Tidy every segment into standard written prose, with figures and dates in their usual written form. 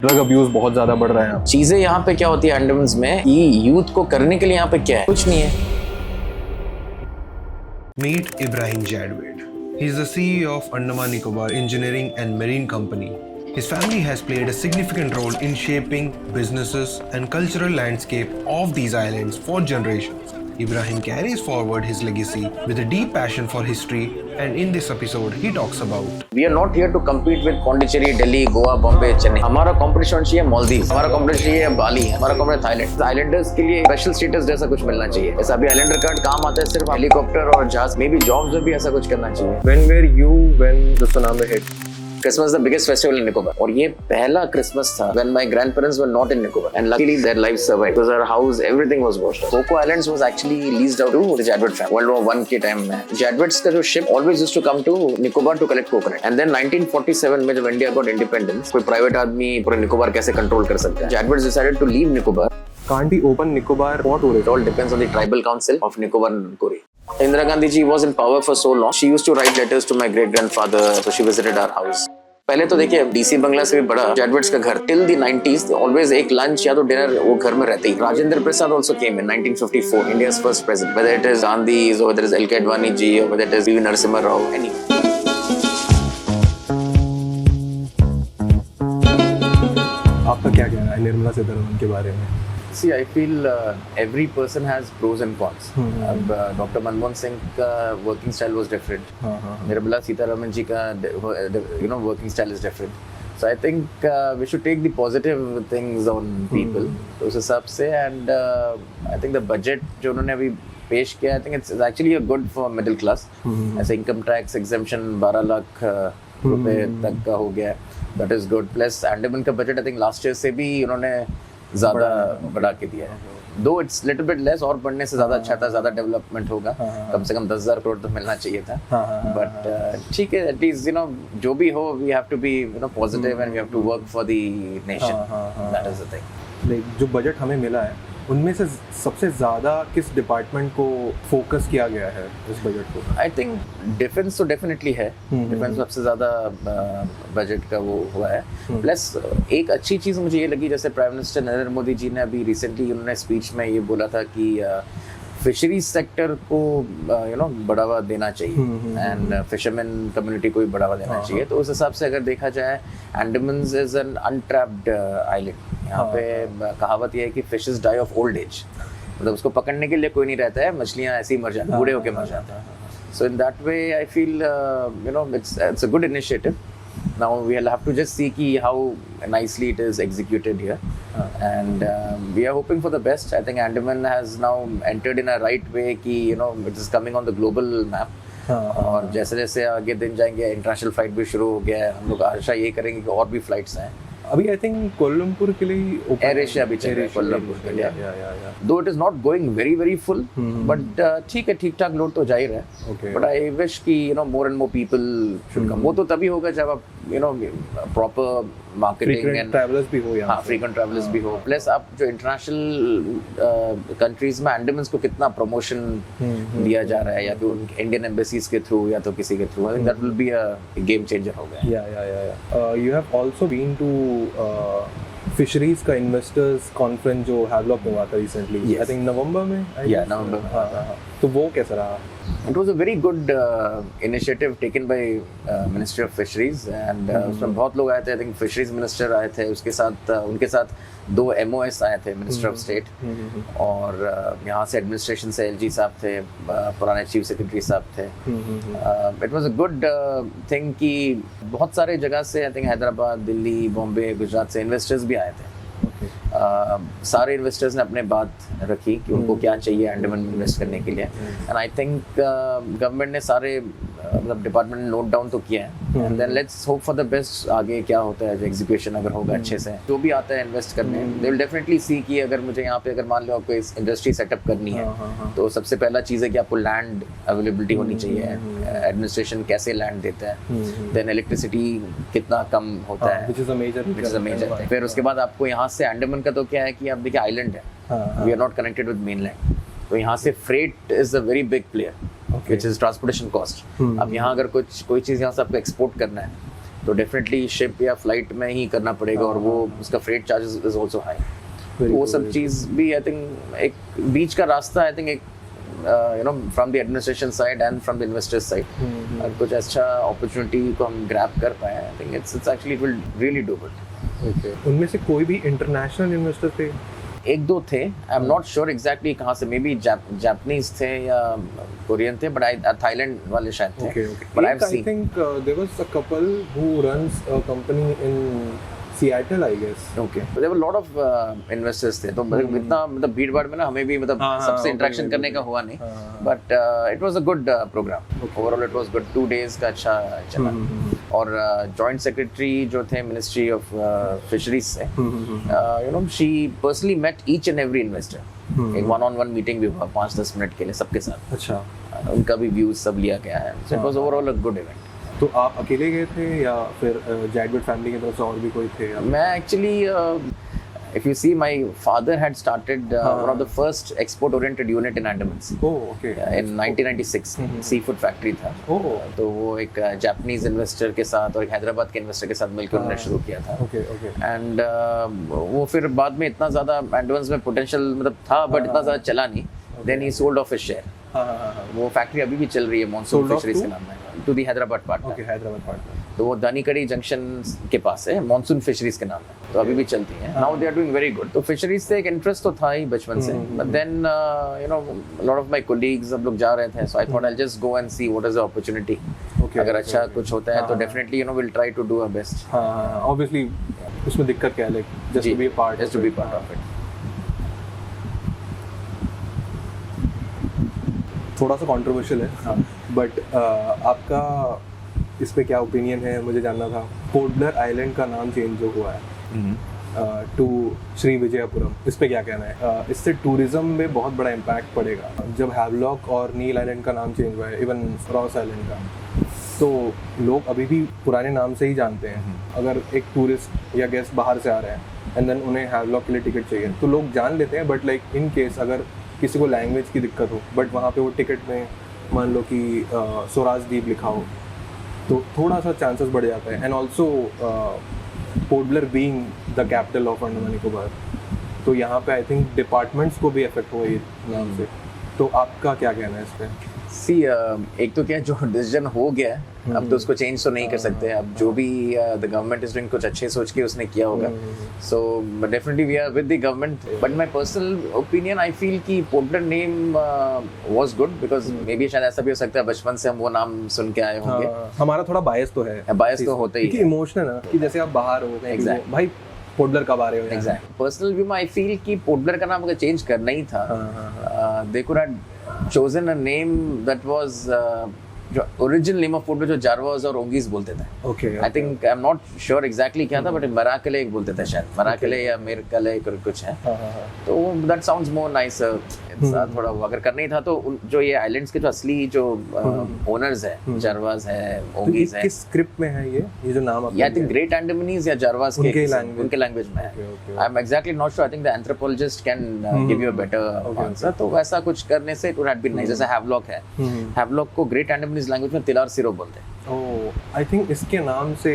Drug abuse बहुत ज्यादा बढ़ रहा है। चीजें यहाँ पे क्या होती है अंडमान्स में कि यूथ को करने के लिए यहाँ पे क्या है, कुछ नहीं है। Meet Ibrahim Jadwid. He is the CEO of Andaman Nicobar Engineering and Marine Company. His family has played a significant role in shaping businesses and cultural landscape of these islands for generations. Ibrahim carries forward his legacy with a deep passion for history, and in this episode he talks about We are not here to compete with Pondicherry, Delhi, Goa, Bombay, Chennai. हमारा competition चाहिए मालदीव, हमारा competition चाहिए बाली, हमारा competition Thailand. Islanders के लिए special status जैसा कुछ मिलना चाहिए। ऐसा अभी आइलैंडर कार्ड काम आता है सिर्फ हेलीकॉप्टर और जहाज में भी जॉब्स में भी ऐसा कुछ करना चाहिए। When were you when the tsunami hit? Christmas is the biggest festival in Nicobar और ये पहला Christmas था when my grandparents were not in Nicobar and luckily their lives survived because our house everything was washed out. Coco Islands was actually leased out to the Jadwid family World War I के time में। Jadwids का जो ship always used to come to Nicobar to collect coconut and then 1947 में जब India got independence कोई private आदमी पूरे Nicobar कैसे control कर सकता है। Jadwids decided to leave Nicobar. Can't be open Nicobar for tourism. It all depends on the tribal council of Nicobar and Kuri. Indira Gandhi ji was in power for so long. She used to write letters to my great grandfather, so she visited our house. पहले तो देखिए DC बंगला से भी बड़ा जैडविड्स का घर till the 90s always एक लंच या तो डिनर वो घर में रहते ही। Rajendra Prasad also came in 1954 India's first president whether it is Gandhi और whether is L K Advani ji और whether it is V Narasimha Rao any. आपका क्या कहना है निर्मला सीतारमण के बारे में? See, I feel every person has pros and cons. अब डॉक्टर मनमोहन सिंह का working style was different. Nirmala Sitharaman ji का working style is different. So I think we should take the positive things on people. तो उस हिसाब से and I think the budget जो उन्होंने अभी पेश किया I think it's actually a good for middle class. ऐसे income tax exemption 12 लाख रुपए तक का हो गया. That is good. Plus Andaman का budget I think last year से भी उन्होंने ज़्यादा बढ़ा के दिया है। दो इट्स लिटिल बिट लेस और बढ़ने से ज़्यादा अच्छा था, ज़्यादा डेवलपमेंट होगा। कम से कम 10,000 करोड़ तो मिलना चाहिए था। बट ठीक है एटलीस्ट जो भी हो we have to be positive and we have to work for the nation. That is the thing. जो बजट हमें मिला है उनमें से सबसे ज़्यादा किस डिपार्टमेंट को फोकस किया गया है इस बजट को? आई थिंक डिफेंस तो डेफिनेटली है। डिफेंस सबसे ज़्यादा बजट का वो हुआ है। प्लस एक अच्छी चीज़ मुझे ये लगी जैसे प्राइम मिनिस्टर नरेंद्र मोदी जी ने अभी रिसेंटली उन्होंने स्पीच में ये बोला था कि फिशरीज सेक्टर को बढ़ावा देना चाहिए एंड फिशरमैन कम्युनिटी को भी बढ़ावा देना चाहिए। तो उस हिसाब से अगर देखा जाए Andaman is an untapped island. यहाँ पे कहावत यह है कि fishes die of old age, मतलब उसको पकड़ने के लिए कोई नहीं रहता है, मछलियाँ ऐसे ही मर जाती हैं, बूढ़े होके मर जाते हैं। So in that way I feel it's a good initiative. Now we'll have to just see how nicely it is executed here, and we are hoping for the best. I think Andaman has now entered in a right way कि it is coming on the global map. और जैसे जैसे आगे दिन जाएंगे international flight भी शुरू हो गया है। हम लोग आशा ये करेंगे कि और भी फ्लाइट्स आएँ। अभी आई थिंक कोलंबपुर के लिए एयर एशिया भी चल रहा है कोलंबपुर के लिए। दो it is not going very very full but ठीक है, ठीक ठाक लोड तो जा ही रहा है। बट आई विश कि more and more people should come. वो तो तभी होगा जब आप प्रॉपर मार्केटिंग एंड ट्रैवलर्स भी हो। हाँ, फ्रीक्वेंट ट्रैवलर्स भी हो। प्लस आप जो इंटरनेशनल कंट्रीज में अंडमान को कितना प्रमोशन दिया जा रहा है या तो इंडियन एम्बेसीज के थ्रू या तो किसी के through, I think that will be a game changer हो गया। You have also been to fisheries का इन्वेस्टर्स कॉन्फ्रेंस जो हैवलॉक में हुआ था रिसेंटली, आई थिंक नवंबर में। नवंबर में। तो वो कैसा रहा? It was a very good initiative taken by Ministry of Fisheries and उसमें बहुत लोग आए थे। I think Fisheries Minister आए थे, उसके साथ उनके साथ 2 MOS आए थे, Minister of State, और यहाँ से एडमिनिस्ट्रेशन से LG साहब थे, पुराने चीफ सेक्रेटरी साहब थे। It was a good thing कि बहुत सारे जगह से आई थिंक हैदराबाद, दिल्ली, बॉम्बे, गुजरात से इन्वेस्टर्स भी आए थे। सारे इन्वेस्टर्स ने अपने बात रखी कि उनको क्या चाहिए अंडमान में इन्वेस्ट करने के लिए। एंड आई थिंक गवर्नमेंट ने सारे मतलब डिपार्टमेंट ने नोट डाउन तो किया है। And then let's hope for the best. आगे क्या होता है, एग्जीक्यूशन अगर होगा अच्छे से, जो भी आता है इन्वेस्ट करने दे विल डेफिनेटली सी कि अगर मुझे यहाँ पे अगर मान लो आपको इस इंडस्ट्री सेटअप करनी है तो सबसे पहला चीज़ है कि आपको लैंड अवेलेबिलिटी होनी चाहिए, एडमिनिस्ट्रेशन कैसे लैंड देता है, देन इलेक्ट्रिसिटी कितना कम होता है, which is a major thing। फिर उसके बाद आपको यहाँ से अंडमान का तो क्या है कि आप देखिए आइलैंड है, we are not connected with mainland, तो यहाँ से freight is a very big player which is transportation cost. अब यहाँ अगर कोई चीज़ यहाँ से आपको एक्सपोर्ट करना है तो डेफिनेटली शिप या फ्लाइट में ही करना पड़ेगा और वो उसका freight charges is also high. वो सब चीज़ भी आई थिंक एक बीच का रास्ता आई थिंक एक you know from the administration side and from the investors side और कुछ अच्छा opportunity को हम grab कर पाए। I think it's actually it will really do good। Okay. उनमें से कोई भी इंटरनेशनल इन्वेस्टर थे? एक दो थे, आई एम नॉट श्योर एग्जैक्टली कहाँ से, मे बी जापानीज थे या कोरियन थे, बट आई थाईलैंड वाले शायद थे। Okay, okay. But I've I seen think there was a couple who runs a company in Seattle, I guess. Okay, there were lot of investors थे, तो इतना मतलब भीड़ भाड़ में ना हमें भी मतलब सबसे इंटरेक्शन करने का हुआ नहीं, but it was a good programme. Overall it was good, 2 days का अच्छा चला। और जॉइंट सेक्रेटरी जो थे मिनिस्ट्री ऑफ फिशरीज से, you know she personally met each and every investor, एक 1-on-1 मीटिंग भी हुआ 5-10 मिनट के लिए सबके साथ। अच्छा, उनका भी व्यूज सब लिया गया है, so it was overall a good event. तो आप अकेले गए थे या फिर जैडवेड फैमिली की तरफ से और भी कोई थे? मैं actually if you see, my father had started one of the first export oriented unit in Andamans okay, in 1996 seafood factory था। तो वो एक जापानीज इन्वेस्टर के साथ और एक हैदराबाद के इन्वेस्टर के साथ मिलकर उन्होंने शुरू किया था। Okay okay. एंड वो फिर बाद में इतना ज़्यादा अंडमान्स में पोटेंशियल मतलब था, बट इतना ज़्यादा चला नहीं। Then he sold off his share. वो फैक्ट्री अभी भी चल रही है मॉनसून फिशरीज के नाम में, to the Hyderabad part. Okay, Hyderabad part. तो वो दानीकड़ी जंक्शन के पास है, मॉनसून फिशरीज के नाम है, तो अभी भी चलती है। Now they are doing very good. तो फिशरीज से एक इंटरेस्ट तो था ही बचपन से, but then you know lot of my colleagues सब लोग जा रहे थे, so I thought I just go and see what is the opportunity. अगर अच्छा कुछ होता है तो definitely you know will try to do our best. हाँ, ऑब्वियसली उसमें दिक्कत क्या है, like just to be part, just to be part of it. थोड़ा सा कंट्रोवर्शियल है, बट आपका इस पे क्या ओपिनियन है, मुझे जानना था। पोर्टब्लेयर आइलैंड का नाम चेंज जो हुआ है टू श्री विजयपुरम, इस पे क्या कहना है? इससे टूरिज्म में बहुत बड़ा इम्पैक्ट पड़ेगा। जब हैवलॉक और नील आइलैंड का नाम चेंज हुआ है, इवन रॉस आइलैंड का, तो लोग अभी भी पुराने नाम से ही जानते हैं। अगर एक टूरिस्ट या गेस्ट बाहर से आ रहे हैं एंड देन उन्हें हैवलॉक के लिए टिकट चाहिए, तो लोग जान लेते हैं, बट लाइक इन केस अगर किसी को लैंग्वेज की दिक्कत हो, बट वहाँ पे वो टिकट में मान लो कि स्वराज द्वीप लिखा हो, तो थोड़ा सा चांसेस बढ़ जाता है। And also Port Blair being the capital of Andaman Nicobar, तो यहाँ पे आई थिंक डिपार्टमेंट्स को भी इफेक्ट हुआ ये नाम से। तो आपका क्या कहना है इस पर? सी एक तो क्या जो डिसीजन हो गया है, अब तो उसको चेंज तो नहीं कर सकते। अब जो भी द गवर्नमेंट इज डूइंग कुछ अच्छे सोच के उसने किया होगा, so definitely we are with the government. But my personal opinion, I feel कि Port Blair name was good, because maybe शायद ऐसा भी हो सकता है बचपन से हम वो नाम सुन के आए होंगे। हमारा थोड़ा बायस तो है, बायस तो होता ही है, इमोशनल है कि जैसे आप बाहर हो गए, भाई पोर्टब्लेयर कब आ रहे हो। एग्जैक्ट। पर्सनल व्यू में आई फील कि पोर्टब्लेयर का नाम अगर चेंज करना ही था, they could have chosen a name that was जो ओरिजिनल नेम ऑफ पोर्टब्लेयर जो जारवाज और ओंगीज बोलते थे। Okay, I think I am not sure exactly क्या था, बट मराकले एक बोलते थे शायद, मराकले या मेरकले कुछ है। तो दैट साउंड्स मोर नाइस। थोड़ा वो अगर करना ही था तो जो ये आइलैंड्स के जो असली जो ओनर्स है, जारवाज है, ओंगीज है, किस स्क्रिप्ट में है ये जो नाम आई थिंक ग्रेट अंडमानीज या जारवाज के उनके लैंग्वेज में है। I am exactly not sure, I think the anthropologist can give you a better answer. तो वैसा कुछ करने से it would have been nice. जैसे हैवलॉक है, हैवलॉक को ग्रेट अंडमानीज लैंग्वेज में तिलार सिरो बोलते हैं। ओह, आई थिंक इसके नाम से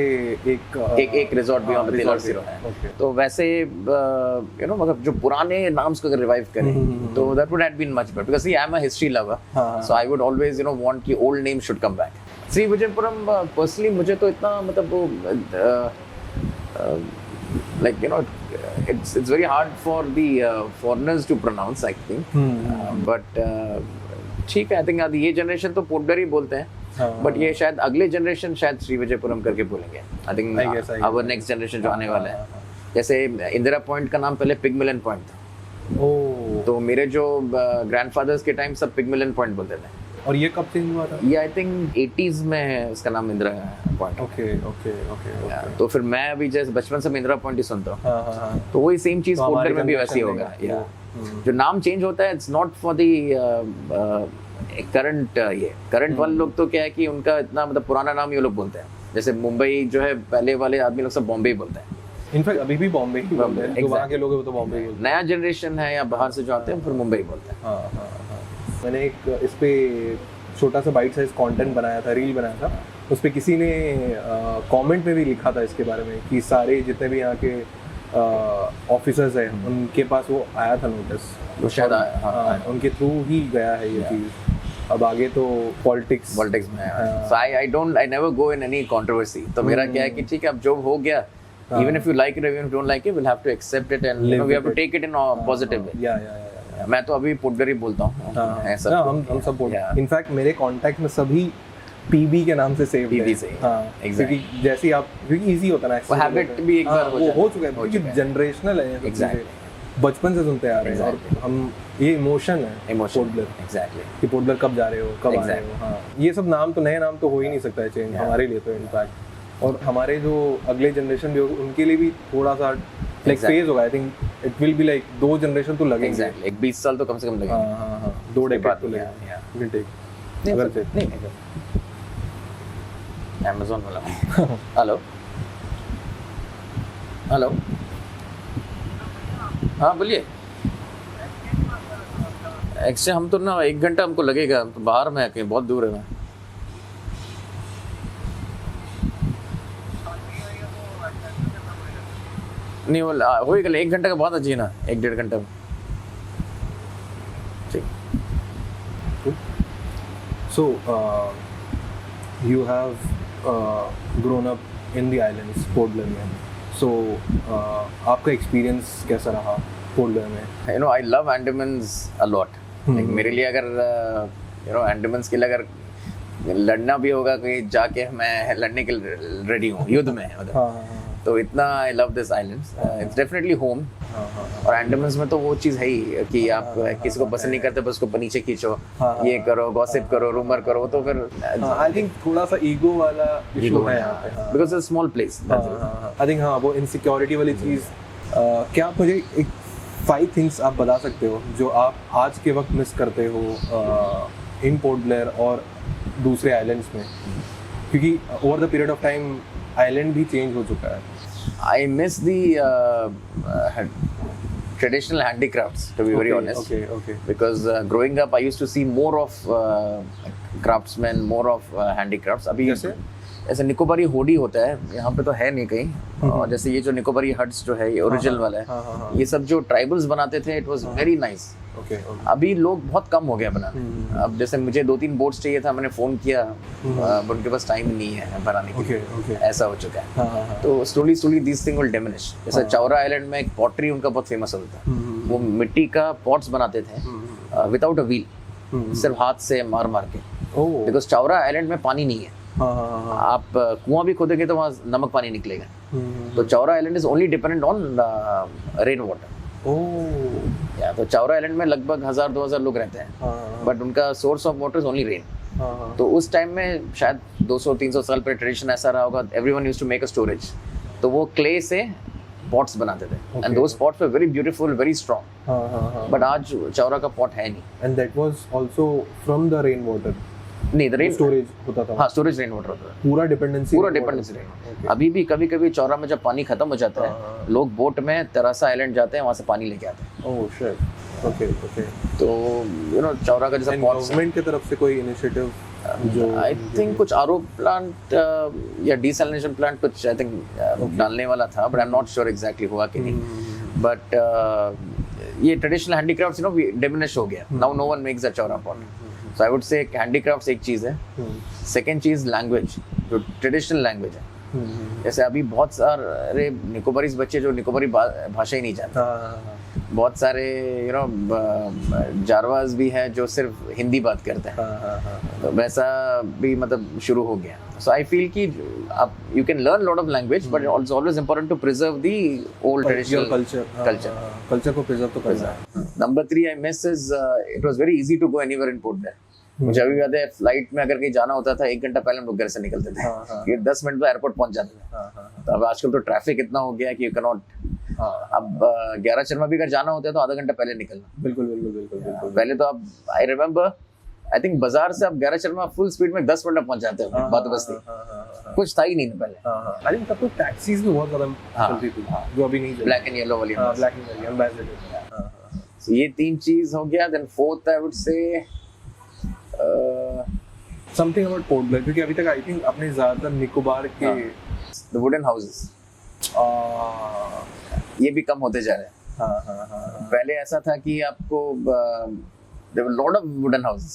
एक रिजॉर्ट भी वहाँ पे तिलार सिरो है। तो वैसे यू नो मतलब जो पुराने नाम्स को अगर रिवाइव करें तो that would have been much better, because I am a history lover, so I would always you know want कि old name should come back. Shri Vijayapuram personally मुझे तो इतना मतलब वो like you know it's very hard for the foreigners to pronounce, I think, but ठीक है। I think ये generation तो पोर्टब्लेयर ही बोलते हैं, बट ये शायद अगले जनरेशन शायद श्री विजयपुरम करके बोलेंगे। I think our next generation जो आने वाला है, जैसे इंदिरा पॉइंट का नाम पहले पिगमिलियन पॉइंट था। तो मेरे जो ग्रैंडफादर्स के टाइम सब पिगमिलियन पॉइंट बोलते थे। और ये कब चेंज हुआ था? ये आई थिंक 80s में है इसका नाम इंदिरा पॉइंट। ओके। तो फिर मैं अभी जैसे बचपन से मैं इंदिरा पॉइंट ही सुनता हूँ, तो वही सेम चीज पोर्टब्लेयर में भी वैसी होगा। जो नाम चेंज होता है, it's not for the current वाले लोग, तो क्या है कि उनका इतना मतलब पुराना नाम ये लोग बोलते हैं। जैसे मुंबई जो है, पहले वाले आदमी लोग सब बॉम्बे ही बोलते हैं। इनफैक्ट अभी भी बॉम्बे ही बोलते हैं, जो वहाँ के लोग हैं वो तो बॉम्बे ही बोलते हैं। नया जनरेशन है या बाहर से जो आते हैं फिर मुंबई बोलते हैं। मैंने एक इस पे छोटा सा बाइट साइज कंटेंट बनाया था, रील बनाया था, उस पर किसी ने कमेंट में भी लिखा था इसके बारे में कि सारे जितने भी यहाँ के ऑफिसर्स हैं उनके पास वो आया था नोटिस, वो शायद हाँ, उनके थ्रू ही गया है ये चीज़। अब आगे तो पॉलिटिक्स में so I never go in any controversy. तो मेरा क्या है कि ठीक है अब जो हो गया, even if you like it, even if you don't like it, we'll have to accept it and you know, we have to take it in a positive way. या मैं तो अभी पुडगर ही बोलता हूँ ऐसा। हम सब बोलते, इनफैक्ट मेरे कांटेक्ट में सभी पीबी के नाम से सेव है। PB से, हाँ, exactly. क्योंकि जैसे आप, क्योंकि इजी होता है ना, वो हैबिट भी एक बार हो चुका है, क्योंकि जनरेशनल है ये सब चीजें, बचपन से सुनते आ रहे हैं और हम ये इमोशन है पोडलर, एग्जैक्टली कि पोडलर कब जा रहे हो, कब आ रहे हो। हाँ, ये सब नाम तो नए नाम तो हो ही नहीं सकता है चेंज हमारे लिए तो इनफैक्ट, और हमारे जो अगले जनरेशन भी होगी उनके लिए भी थोड़ा सा लाइक फेज होगा। I think it will be like 2 generation तो लगेंगे, एग्जैक्टली एक 20 साल तो कम से कम लगेंगे। हाँ 2 डेकेड तो लगेंगे, विल टेक अगर से नहीं Amazon वाला। हेलो हेलो, हाँ बोलिए। एक्चुअली हम तो ना 1 घंटा हमको लगेगा, तो बाहर में कहीं बहुत दूर है मैं। नहीं वो हो गया 1 घंटे का बाद अच्छी ना, 1-1.5 घंटा में। ठीक। So you have grown up in the islands, पोडलर में। So आपका एक्सपीरियंस कैसा रहा पोडलर में? You know, I love Andamans a lot. Like, मेरे लिए अगर you know Andamans के लिए अगर लड़ना भी होगा कहीं जाके, मैं लड़ने के लिए रेडी हूँ युद्ध में, मतलब तो इतना I love this islands. It's definitely home. और अंडमान्स में तो वो चीज़ है ही कि आप किसी को पसंद नहीं करते बस उसको नीचे खींचो, ये करो, गॉसिप करो, रूमर करो, तो फिर आई थिंक थोड़ा सा ईगो वाला इशू है यहाँ पे, because it's small place. I think हाँ, वो इनसिक्योरिटी वाली चीज़। क्या आप मुझे एक 5 थिंग्स आप बता सकते हो जो आप आज के वक्त मिस करते हो इन पोडलर और दूसरे आइलैंड्स में, क्योंकि over the period of time island भी चेंज हो चुका है। I miss the traditional handicrafts, to be very honest. Okay. Because growing up, I used to see more of craftsmen, more of handicrafts. अभी ऐसे निकोबारी होडी होता है, यहाँ पे तो है नहीं कहीं। और जैसे ये जो निकोबारी हट्स जो है, ये ओरिजिनल वाला है, ये सब जो ट्राइबल्स बनाते थे, इट वाज वेरी नाइस। अभी लोग बहुत कम हो गया बनाने। अब जैसे मुझे 2-3 बोट्स चाहिए था, मैंने फ़ोन किया, उनके पास टाइम नहीं है बनाने के लिए, ऐसा हो चुका है। तो slowly this thing will diminish. जैसे चौरा आइलैंड में एक पॉटरी उनका बहुत फेमस होता है, वो मिट्टी का पॉट्स बनाते थे विदाउट अ व्हील, सिर्फ हाथ से मार के, बिकॉज चौरा आइलैंड में पानी नहीं है। आप कुआं भी खोदेंगे तो वहाँ नमक पानी निकलेगा। तो Chaura island is only dependent on rain water. या तो चौरा आइलैंड में लगभग 1000-2000 लोग रहते हैं, बट उनका source of water is only rain. तो उस टाइम में शायद 200-300 साल पहले ट्रेडिशन ऐसा रहा होगा, everyone used to make a storage. तो वो क्ले से पॉट्स बनाते थे, and those pots were very beautiful, very strong. But आज चौरा का पॉट है नहीं। And that was also from the rain water. नहीं, द रेन स्टोरेज होता था। हाँ, स्टोरेज रेन वाटर होता था। पूरा डिपेंडेंसी रेन। अभी भी कभी चौरा में जब पानी खत्म हो जाता है, लोग बोट में तेरासा आइलैंड जाते हैं, वहाँ से पानी लेके आते हैं। Oh shit, okay. तो यू नो चौरा का जैसा गवर्नमेंट की तरफ से कोई इनिशिएटिव जो आई थिंक कुछ आरओ प्लांट या डिसैलिनेशन प्लांट कुछ आई थिंक डालने वाला था, but I am not sure exactly हुआ कि नहीं। बट ये traditional handicrafts you know diminish हो गया। Now no one makes a Chowra pot. So I would say handicrafts एक चीज़ है। सेकेंड चीज़ लैंग्वेज, जो ट्रेडिशनल लैंग्वेज है। जैसे अभी बहुत सारे निकोबारीज बच्चे जो निकोबारी भाषा ही नहीं जानते। बहुत सारे यू नो जारवाज भी हैं जो सिर्फ हिंदी बात करते हैं। तो वैसा भी मतलब शुरू हो गया। सो आई फील कि आप you can learn lot of language, but it's always important to preserve the old traditional culture को प्रिजर्व तो करना है। Number 3 I miss is it was very easy to go anywhere in Portland. मुझे अभी याद है फ्लाइट में अगर कहीं जाना होता था 1 घंटा पहले हम लोग घर से निकलते थे, ये 10 मिनट में एयरपोर्ट पहुंच जाते थे। तो अब आजकल तो ट्रैफिक इतना हो गया कि यू कैन नॉट। अब 11 शर्मा भी अगर जाना होता है तो आधा घंटा पहले निकलना। बिल्कुल। पहले तो आप आई रिमेम्बर आई थिंक बाजार से आप 11 शर्मा फुल स्पीड में 10 मिनट में पहुंच जाते हो। बात बस थी, कुछ था ही नहीं पहले। आई थिंक तब तो टैक्सीज भी बहुत ज्यादा चलती थी, जो अभी नहीं। ब्लैक एंड येलो वाली। Black and yellow ambassador. ये 3 चीज हो गया। Then fourth I would say something about Port Blair, क्योंकि अभी तक आई थिंक आपने ज्यादातर निकोबार के द वुडन हाउसेस ये भी कम होते जा रहे हैं। पहले ऐसा था कि आपको there were a lot of wooden houses.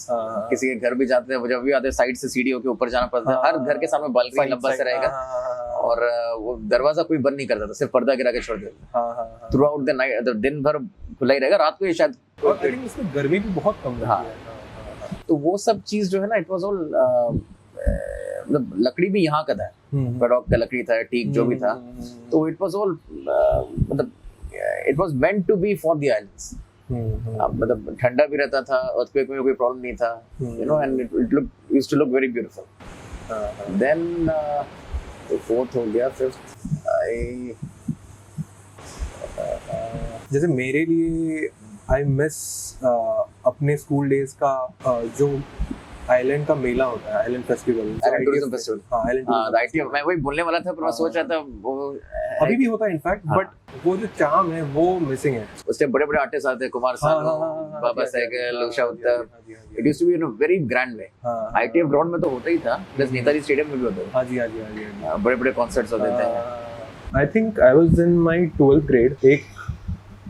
किसी के घर भी जाते हैं, जब भी आते साइड से सीढ़ियों के ऊपर जाना पड़ता है, हर घर के सामने बालकनी लंबा से रहेगा और वो दरवाजा कोई बंद नहीं करता था, सिर्फ पर्दा गिरा के छोड़ देता थ्रू आउट द नाइट, दिन भर खुला ही रहेगा, रात को ये शायद आई थिंक इसमें गर्मी भी बहुत कम रहती है। तो वो सब चीज जो है ना, इट वाज ऑल मतलब लकड़ी भी यहाँ का था, पेडॉक का लकड़ी था, टीक जो भी था, तो इट वाज ऑल मतलब it was meant to be for the islands. मतलब ठंडा भी रहता था, अर्थक्वेक में कोई प्रॉब्लम नहीं था, you know, and it used to look very beautiful. Then fourth हो गया, फिफ्थ आई जैसे मेरे लिए आई मिस अपने स्कूल डेज का जो आइलैंड का मेला होता है, island festival, island tourism festival. हाँ, आइलैंड आईटी मैं वही बोलने वाला था, पर मैं सोच रहा था वो अभी भी होता है इनफैक्ट, बट वो जो चार्म है वो मिसिंग है। उससे बड़े-बड़े आर्टिस्ट आते हैं, कुमार सानू, बाबा Sehgal, Usha Uthup. It used to be in a very grand way. ITF ground में तो होता ही था, प्लस नेताजी स्टेडियम में भी होता था। हाँ जी। बड़े-बड़े कॉन्सर्ट्स होते थे। I think I was in my 12th grade, एक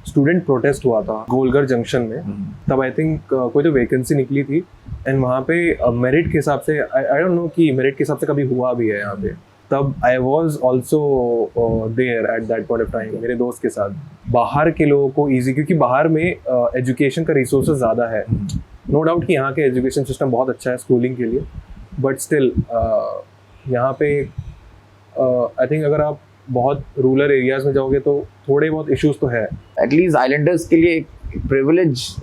स्टूडेंट प्रोटेस्ट हुआ था गोलघर जंक्शन में। तब आई थिंक कोई तो वैकेंसी निकली थी एंड वहाँ पे मेरिट के हिसाब से, आई डोंट नो कि मेरिट के हिसाब से कभी हुआ भी है यहाँ पे। तब I was also there at that point of time मेरे दोस्त के साथ। बाहर के लोगों को ईजी, क्योंकि बाहर में एजुकेशन का रिसोर्सेज ज़्यादा है। नो डाउट कि यहाँ के एजुकेशन सिस्टम बहुत अच्छा है स्कूलिंग के लिए, बट स्टिल यहाँ पे आई थिंक अगर आप बहुत रूरल एरियाज में जाओगे तो थोड़े बहुत इश्यूज तो है। एटलीस्ट आइलैंडर्स के लिए एक प्रिविलेज,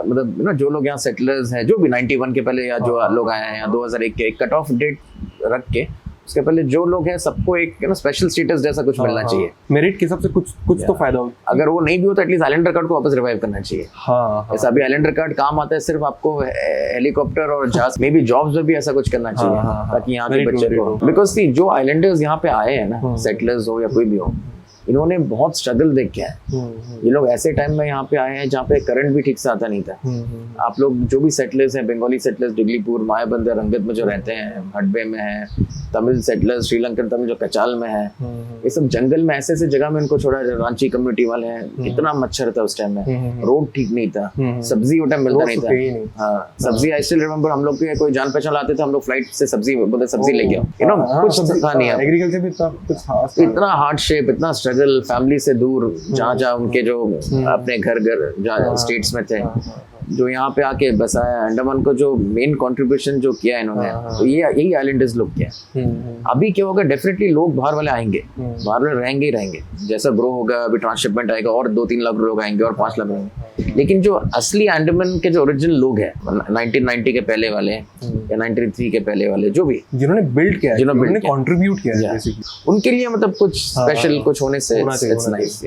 मतलब ना जो लोग यहाँ सेटलर्स हैं, जो भी 91 के पहले या जो लोग आए हैं या 2001 के, एक कट ऑफ डेट रख के उसके पहले जो लोग हैं सबको एक स्पेशल स्टेटस जैसा कुछ मिलना चाहिए। मेरिट के हिसाब से कुछ तो फायदा हो। अगर वो नहीं भी हो तो एटलीस्ट आइलैंडर कार्ड को वापस रिवाइव करना चाहिए। ऐसा अभी आइलैंडर कार्ड काम आता है, सिर्फ आपको हेलीकॉप्टर और जहाज में भी जॉब्स में भी ऐसा कुछ करना चाहिए ताकि यहाँ के बच्चे को, बिकॉज सी जो आइलैंडर्स यहाँ पे आए हैं ना, सेटलर्स हो या कोई भी हो, इन्होंने बहुत स्ट्रगल देखे हैं। ये लोग ऐसे टाइम में यहाँ पे आए हैं जहाँ पे करंट भी ठीक से आता नहीं था। आप लोग जो भी सेटलर्स हैं, बंगाली सेटलर्स डिगलीपुर, मायाबंदर, रंगत में जो रहते हैं, हडबे में है, तमिल सेटलर्स, श्रीलंकन तमिल जो कचाल में है, ये सब जंगल में ऐसे ऐसे जगह में इनको छोड़ा। रांची कम्युनिटी वाले हैं, कितना मच्छर था उस टाइम में, रोड ठीक नहीं था, सब्जी वो टाइम मिलता नहीं था। हाँ, सब्जी आई स्टिल रिमेंबर, हम लोग के कोई जान पहचान आते थे, हम लोग फ्लाइट से सब्जी बोलते सब्जी लेके आओ, यू नो, कुछ था नहीं। एग्रीकल्चर भी कुछ इतना हार्डशिप, इतना स्ट्रगल, फैमिली से दूर, जहाँ उनके जो अपने घर जहाँ स्टेट्स में थे, जो यहाँ पे आके बसाया। अंडमान को जो मेन कंट्रीब्यूशन जो किया इन्होंने, तो ये यही आइलैंडर्स लोग किया। अभी क्या होगा, डेफिनेटली लोग बाहर वाले आएंगे, बाहर वाले रहेंगे ही रहेंगे। जैसा ग्रो होगा, अभी ट्रांसशिपमेंट आएगा और 2-3 लाख लोग आएंगे और 5 लाख आएंगे। लेकिन जो असली अंडमान के जो ओरिजिनल लोग हैं, 1990 के पहले वाले या 93 के पहले वाले, जो भी जिन्होंने बिल्ड किया, जिन्होंने कंट्रीब्यूट किया है, उनके लिए मतलब कुछ स्पेशल कुछ होने से it's nice.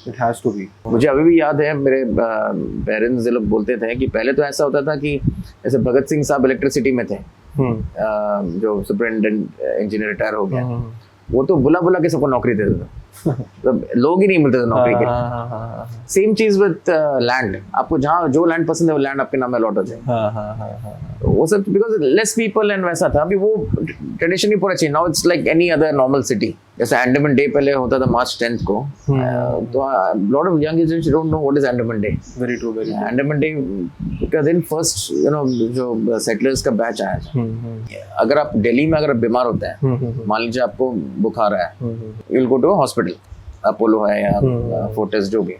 It has to be. मुझे अभी भी याद है, मेरे पेरेंट्स ये लोग बोलते थे कि पहले तो ऐसा होता था कि जैसे भगत सिंह साहब इलेक्ट्रिसिटी में थे, जो सुपरिटेंडेंट इंजीनियर रिटायर हो गया, वो तो बुला के सबको नौकरी दे देता, मतलब लोग ही नहीं मिलते थे नौकरी के। सेम चीज विद लैंड, आपको जहाँ जो लैंड पसंद है वो लैंड आपके नाम में अलॉट हो जाए। वो सब बिकॉज लेस पीपल एंड वैसा था। अभी वो ट्रेडिशन ही पूरा change, now it's like any other normal city. जैसे अंडमान डे पहले होता था मार्च 10th को, तो lot of young generation don't know what is Andaman day. Very true, very true. Andaman day का दिन फर्स्ट जो सेटलर्स का बैच आया था। अगर आप दिल्ली में अगर बीमार होता है, मान लीजिए आपको बुखार है, you will go to hospital, Apollo है या फोर्टिस जो भी,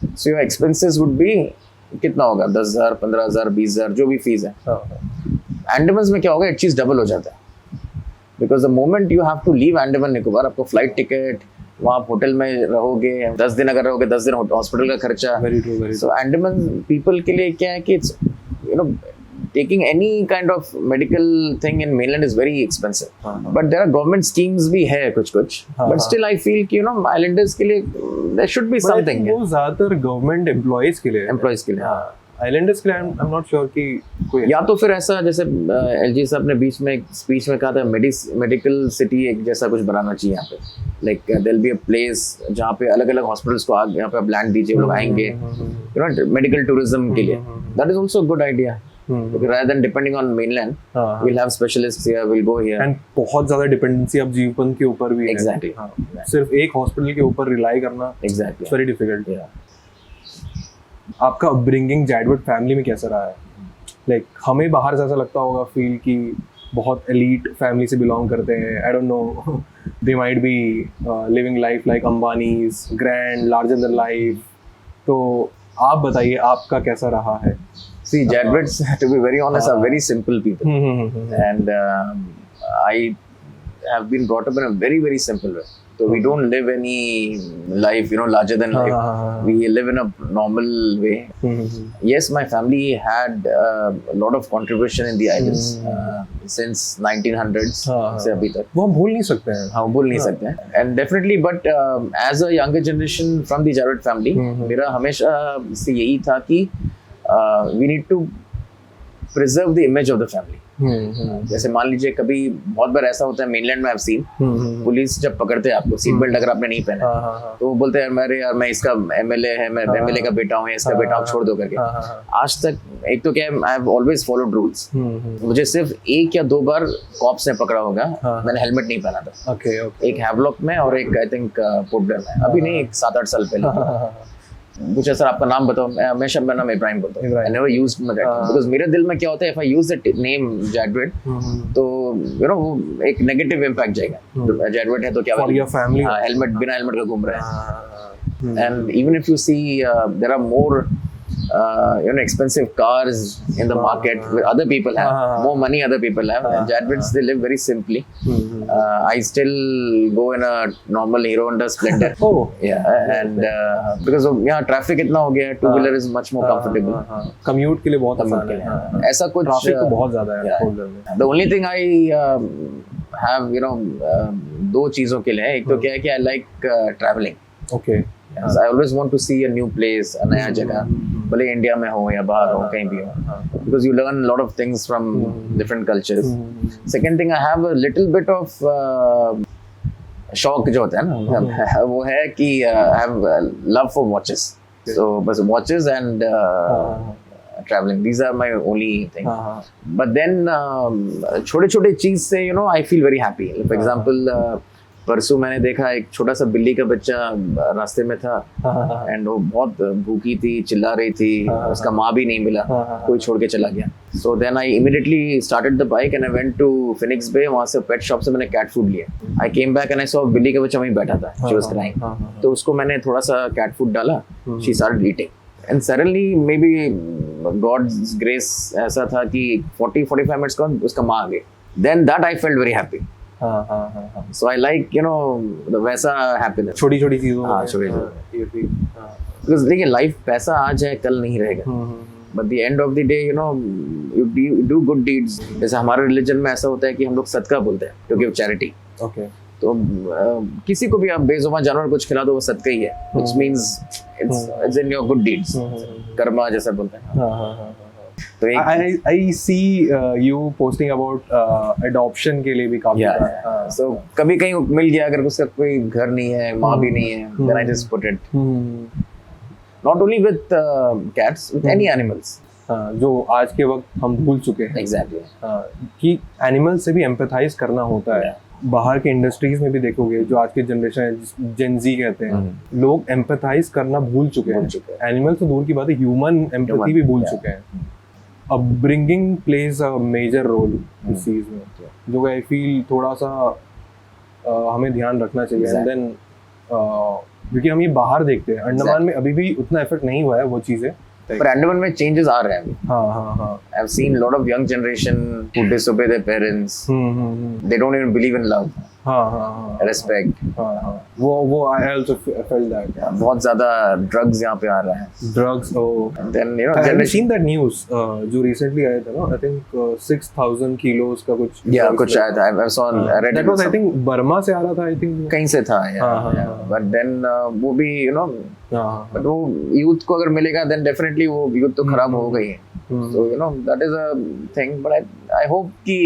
so your expenses would be कितना होगा, 10,000, 15,000, 20,000 जो भी फीस है। अंडमान में क्या होगा, एक चीज डबल हो जाता है, because the moment you have to leave Andaman Nicobar, आपको फ्लाइट टिकट, वहाँ आप होटल में रहोगे 10 दिन, अगर रहोगे 10 दिन हॉस्पिटल का खर्चा। Very true, very true. So Andaman people के लिए क्या है कि it's taking any kind of medical thing in mainland is very expensive, but there are government schemes भी है कुछ, but still I feel कि islanders के लिए there should be something। वो ज़्यादातर गवर्नमेंट एम्प्लॉइज के लिए, आइलैंडर्स के लिए आई एम नॉट श्योर कि कोई, या तो फिर ऐसा जैसे एलजी साहब ने बीच में एक स्पीच में कहा था, मेडिकल सिटी एक जैसा कुछ बनाना चाहिए यहाँ पे, like there be a place जहाँ पे अलग अलग हॉस्पिटल्स को यहाँ पे आप लैंड दीजिए, लोग आएंगे, मेडिकल टूरिज्म के लिए। That is also good idea. rather than depending on mainland, हाँ, we'll have specialists here, we'll go here. And बहुत ज्यादा डिपेंडेंसी अब जीवन के ऊपर भी है। Exactly. हाँ, सिर्फ एक हॉस्पिटल के ऊपर रिलाई करना Exactly. Very difficult. Yeah. आपका अपब्रिंगिंग जैडवर्ड फैमिली में कैसा रहा है? लाइक हमें बाहर से ऐसा लगता होगा फील कि बहुत एलीट फैमिली से बिलोंग करते हैं, I don't know, they might be living life like Ambanis, grand, larger than life. तो आप बताइए आपका कैसा रहा है? See, Jadwids, to be very honest, are very simple people. And I have been brought up in a very, very simple way. So we don't live any life, larger than life. We live in a normal way. Yes, my family had a lot of contribution in the islands since 1900s से अभी तक. वो हम भूल नहीं सकते हैं। हाँ, भूल नहीं सकते हैं. And definitely, but as a younger generation from the Jadwid family, मेरा हमेशा से यही था कि we need to preserve the image of the family. जैसे मान लीजिए कभी बहुत बार ऐसा होता है मेनलैंड में आप सीन, पुलिस जब पकड़ते हैं आपको, सीट बेल्ट अगर आपने नहीं पहना तो वो बोलते हैं मैं इसका एमएलए है, मैं एमएलए का बेटा हूँ, इसका बेटा हूँ, छोड़ दो करके। आज तक एक तो क्या है, I have always followed rules. मुझे सिर्फ 1 या 2 बार कॉप्स ने पकड़ा होगा, मैंने हेलमेट नहीं पहना था। एक हैवलॉक में और एक आई थिंक पोर्ट ब्लेयर में, अभी नहीं, 7-8 साल पहले। पूछा सर आपका नाम बताओ, मैं हमेशा मेरा नाम इब्राहिम बोलता हूँ। I never used my dad because मेरे दिल में क्या होता है, if I use the name Jadwid तो वो एक नेगेटिव इम्पैक्ट जाएगा। तो Jadwid है तो क्या For your family. हाँ, हेलमेट बिना हेलमेट का घूम रहा है। And even if you see there are more expensive cars in the market where other people have more money, other people have. And Jadwids, they live very simply. I still go in a normal Hero Honda Splendor. Oh, yeah, and because of यहाँ traffic इतना हो गया है, 2-wheeler is much more comfortable. Commute के लिए बहुत आसान है। ऐसा कुछ ट्रैफिक तो बहुत ज्यादा है फोर व्हीलर में। The only thing I have, 2 चीजों के लिए है। एक तो क्या है कि I like traveling. Okay. Yes, I always want to see a new place, a नया जगह, भले इंडिया में हो या बाहर हो, कहीं भी हो, because you learn a lot of things from different cultures. Second thing, I have a little bit of शौक जो होता है ना, वो है कि I have love for watches. So बस watches and traveling, these are my only thing. But then छोटे-छोटे चीज से I feel very happy. For example, परसों मैंने देखा एक छोटा सा बिल्ली का बच्चा रास्ते में था एंड वो बहुत भूखी थी, चिल्ला रही थी, उसका माँ भी नहीं मिला, कोई छोड़ के चला गया। So then I immediately started the bike and I went to Phoenix Bay. वहाँ से पेट शॉप से मैंने कैट फूड लिया। I came back and I saw बिल्ली का बच्चा वहीं बैठा था, शी वाज क्राइंग। तो उसको मैंने थोड़ा सा कैट फूड डाला, she started eating and suddenly maybe God's grace ऐसा था कि 40-45 मिनट्स का उसका माँ आ गई। Then that I felt very happy. So I like the वैसा happiness. छोटी-छोटी चीजों में। छोटी-छोटी। Because देखिए लाइफ पैसा आज है कल नहीं रहेगा। But the end of the day you do good deeds. जैसे हमारे रिलीजन में ऐसा होता है कि हम लोग सदका बोलते हैं to give charity. Okay. तो किसी को भी आप बेजुबान जानवर कुछ खिला दो वो सदका ही है, which means it's in your good deeds. Karma जैसा बोलते हैं। तो I see you posting about adoption के लिए भी काफी। So कभी कहीं मिल गया, अगर उसका कोई घर नहीं है, माँ भी नहीं है, then I just put it. Not only with cats, with any animals. जो आज के वक्त हम भूल चुके हैं। Exactly. कि एनिमल से भी एम्पैथाइज करना होता है। बाहर के इंडस्ट्रीज में भी देखोगे, जो आज की जनरेशन है, जेन जी कहते हैं, लोग एम्पैथाइज करना भूल चुके हैं। एनिमल तो दूर की बात है, ह्यूमन एम्पैथी भी भूल चुके हैं। Upbringing plays a major role इस चीज में, जो आई फील थोड़ा सा हमें ध्यान रखना चाहिए। एंड देन क्योंकि हम ये बाहर देखते हैं, अंडमान में अभी भी उतना इफेक्ट नहीं हुआ है वो चीजें, पर अंडमान में चेंजेस आ रहे हैं अभी। हाँ। I've seen a lot of young generation who disobey their parents. They don't even believe in love. हाँ। Respect. वो I also felt that. बहुत ज़्यादा drugs यहाँ पे आ रहा है। Drugs, oh. Then Have you seen that news? जो recently आया था ना, I think 6,000 kilos का कुछ। Yeah, कुछ आया था। I saw. Read That was I think Burma से आ रहा था, I think. कहीं से था। But then वो भी but वो youth को अगर मिलेगा then definitely वो youth तो खराब हो गई है। So that is a thing. But I hope कि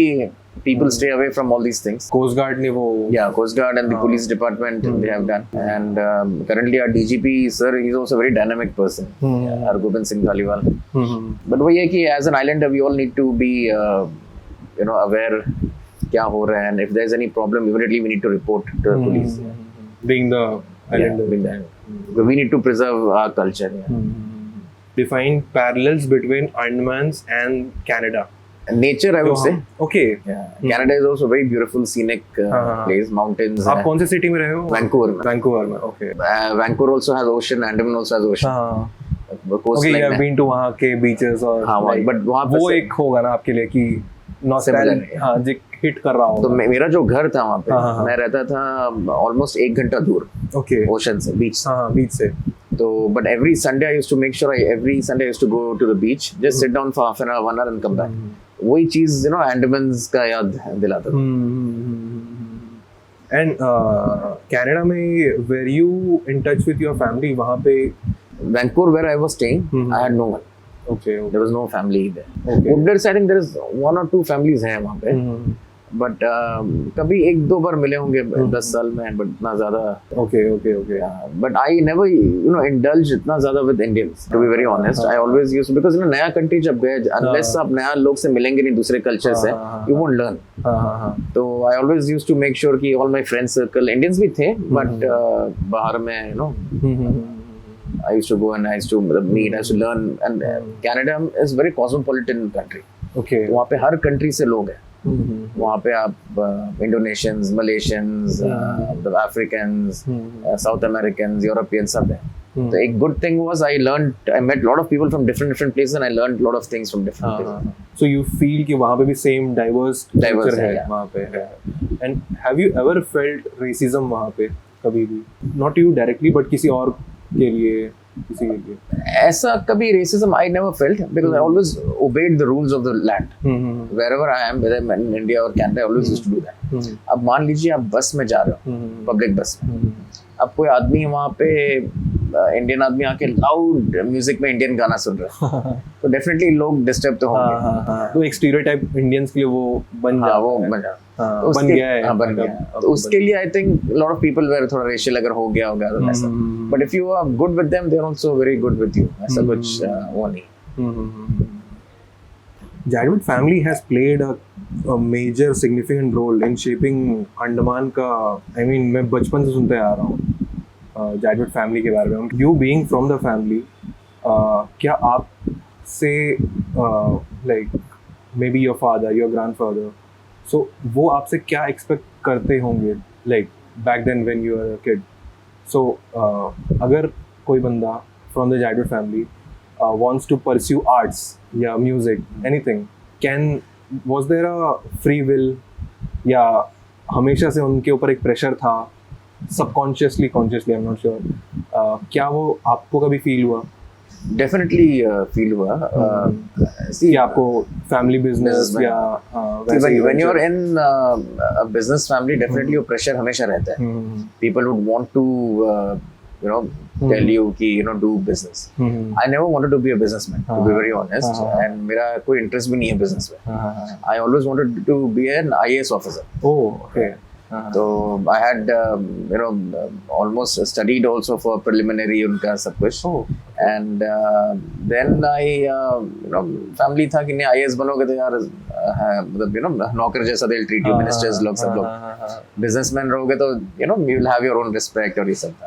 people stay away from all these things. Coast guard ने वो Yeah, Coast Guard and the police department they have done. And currently our DGP sir, he's also a very dynamic person. Hargobind Singh Dhaliwal. But वही है कि as an islander we all need to be aware क्या हो रहा है, and if there's any problem immediately we need to report to the police. being the islander. Being that. Because we need to preserve our culture. Define parallels between Andamans and Canada. Nature, I would say. Okay. Canada is also a very beautiful scenic place, mountains. आप कौन से city में रहे हो? Vancouver. Vancouver में. Okay. Vancouver also has ocean, Andaman also has ocean. Okay, you have been to वहाँ के beaches और but वहाँ पे वो एक होगा ना आपके लिए कि nostalgia हाँ जो हिट कर रहा हो. तो मेरा जो घर था वहाँ पे मैं रहता था almost 1 घंटा दूर. Okay. Ocean से, beach. हाँ beach से. तो but every Sunday I used to make sure every Sunday I used to go to the beach, just sit down for half an hour, 1 hour and come back. वही चीज Andamans का याद दिलाता था. And Canada में were you in touch with your family वहाँ पे? Vancouver where I was staying, I had no one. Okay. There was no family there. Okay. Uddar I think there is 1 or 2 families हैं वहाँ पे. But कभी 1-2 बार मिले होंगे 10 साल में, but इतना ज़्यादा. Okay. But I never indulged इतना ज़्यादा with Indians. To be very honest, I always used because नया country जब गए, unless आप नया लोग से मिलेंगे नहीं दूसरे culture से, you won't learn. तो I always used to make sure कि all my friend circle Indians भी थे, but बाहर में I used to go and I used to meet, I used to learn, and Canada is very cosmopolitan country. Okay. वहाँ पे हर country से लोग हैं. वहाँ पे आप Indonesians, Malaysians, the Africans, South Americans, Europeans सब हैं. So a good thing was I met a lot of people from different places and I learned a lot of things from different places. So you feel कि वहाँ पे भी same diverse culture है वहाँ पे है. And have you ever felt racism वहाँ पे कभी भी? Not you directly, but किसी और के लिए किसी के लिए. ऐसा कभी racism I never felt because I always obeyed the rules of the land. Wherever I am, whether I'm in India or Canada, I always used to do that. अब मान लीजिए आप बस में जा रहे हो, पब्लिक बस में, अब कोई आदमी वहाँ पे इंडियन आदमी आके लाउड म्यूजिक में इंडियन गाना सुन रहा है, तो डेफिनेटली लोग डिस्टर्ब तो होंगे. तो एक स्टीरियोटाइप इंडियंस के लिए वो बन जाता है. वो बन जाता है. बन गया है. बन गया. तो उसके लिए I think lot of people were थोड़ा रेशियल अगर हो गया होगा तो ऐसा. But if you are good with them, they are also very good with you. ऐसा कुछ वो नहीं. Jadwat family has played a major significant role in shaping Andaman का. I mean मैं बचपन से सुनते आ रहा हूँ Jadwat family के बारे में. You being from the family, क्या आप से like maybe your father, your grandfather, so वो आपसे क्या expect करते होंगे like back then when you were a kid? So अगर कोई बंदा from the Jadwat family wants to pursue arts, yeah, music, anything, was there a free will या हमेशा से उनके ऊपर एक प्रेशर था, subconsciously, consciously, I'm not sure, क्या वो आपको कभी फील हुआ? डेफिनेटली फील हुआ. कि आपको फैमिली बिजनेस या when you're in a business family, definitely your pressure हमेशा रहता है. People would want to tell you कि do business. I never wanted to be a businessman, to be very honest, and मेरा कोई interest भी नहीं है business में. I always wanted to be an IAS officer. Oh, okay. So I had almost studied also for preliminary उनका सब कुछ. And then I family था कि नहीं IAS बनोगे तो यार मतलब नौकर जैसा they'll treat you, ministers लोग सब लोग. Businessman रहोगे तो you will have your own respect और ये सब था.